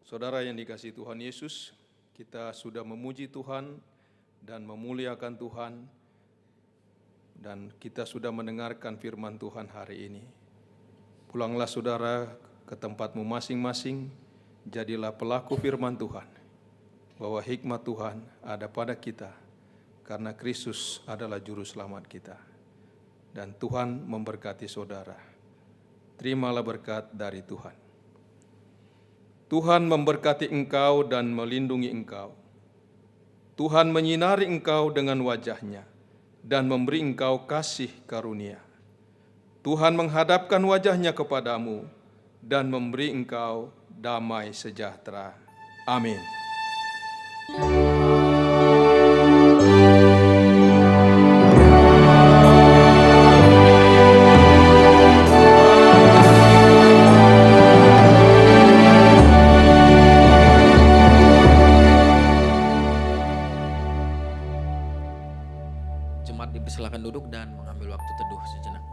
Saudara yang dikasihi Tuhan Yesus, kita sudah memuji Tuhan dan memuliakan Tuhan, dan kita sudah mendengarkan firman Tuhan hari ini. Pulanglah saudara ke tempatmu masing-masing, jadilah pelaku firman Tuhan, bahwa hikmat Tuhan ada pada kita, karena Kristus adalah juru selamat kita. Dan Tuhan memberkati saudara. Terimalah berkat dari Tuhan. Tuhan memberkati engkau dan melindungi engkau. Tuhan menyinari engkau dengan wajah-Nya dan memberi engkau kasih karunia. Tuhan menghadapkan wajah-Nya kepadamu dan memberi engkau damai sejahtera. Amin. Jemaat dipersilakan duduk dan mengambil waktu teduh sejenak.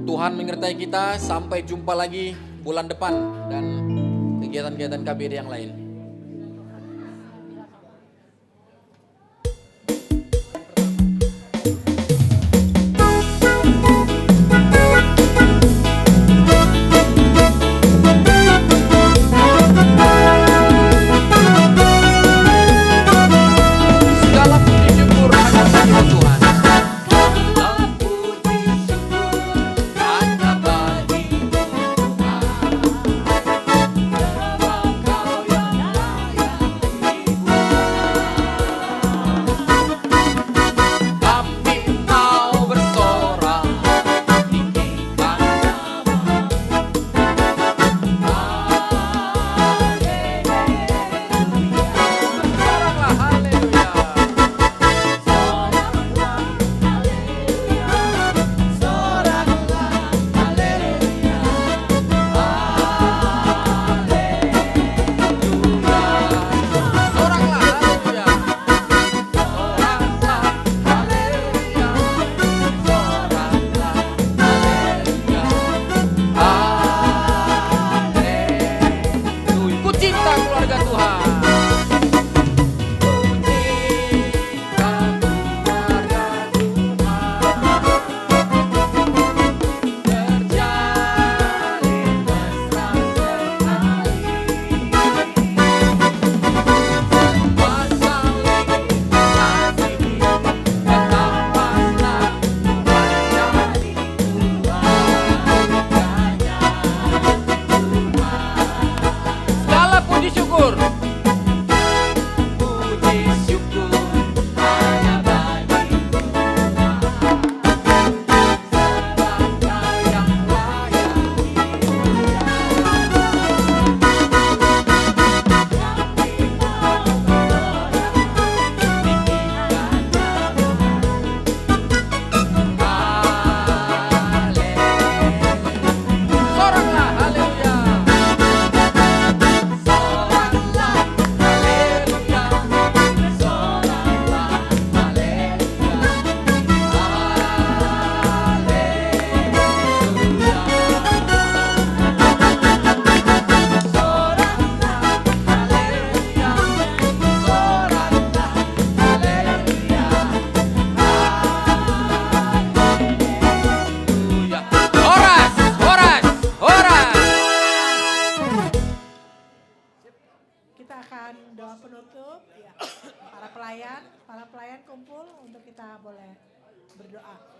Tuhan menyertai kita, sampai jumpa lagi bulan depan dan kegiatan-kegiatan KBD yang lain. Segala puji syukur hanya bagi Tuhan. Para pelayan kumpul untuk kita boleh berdoa.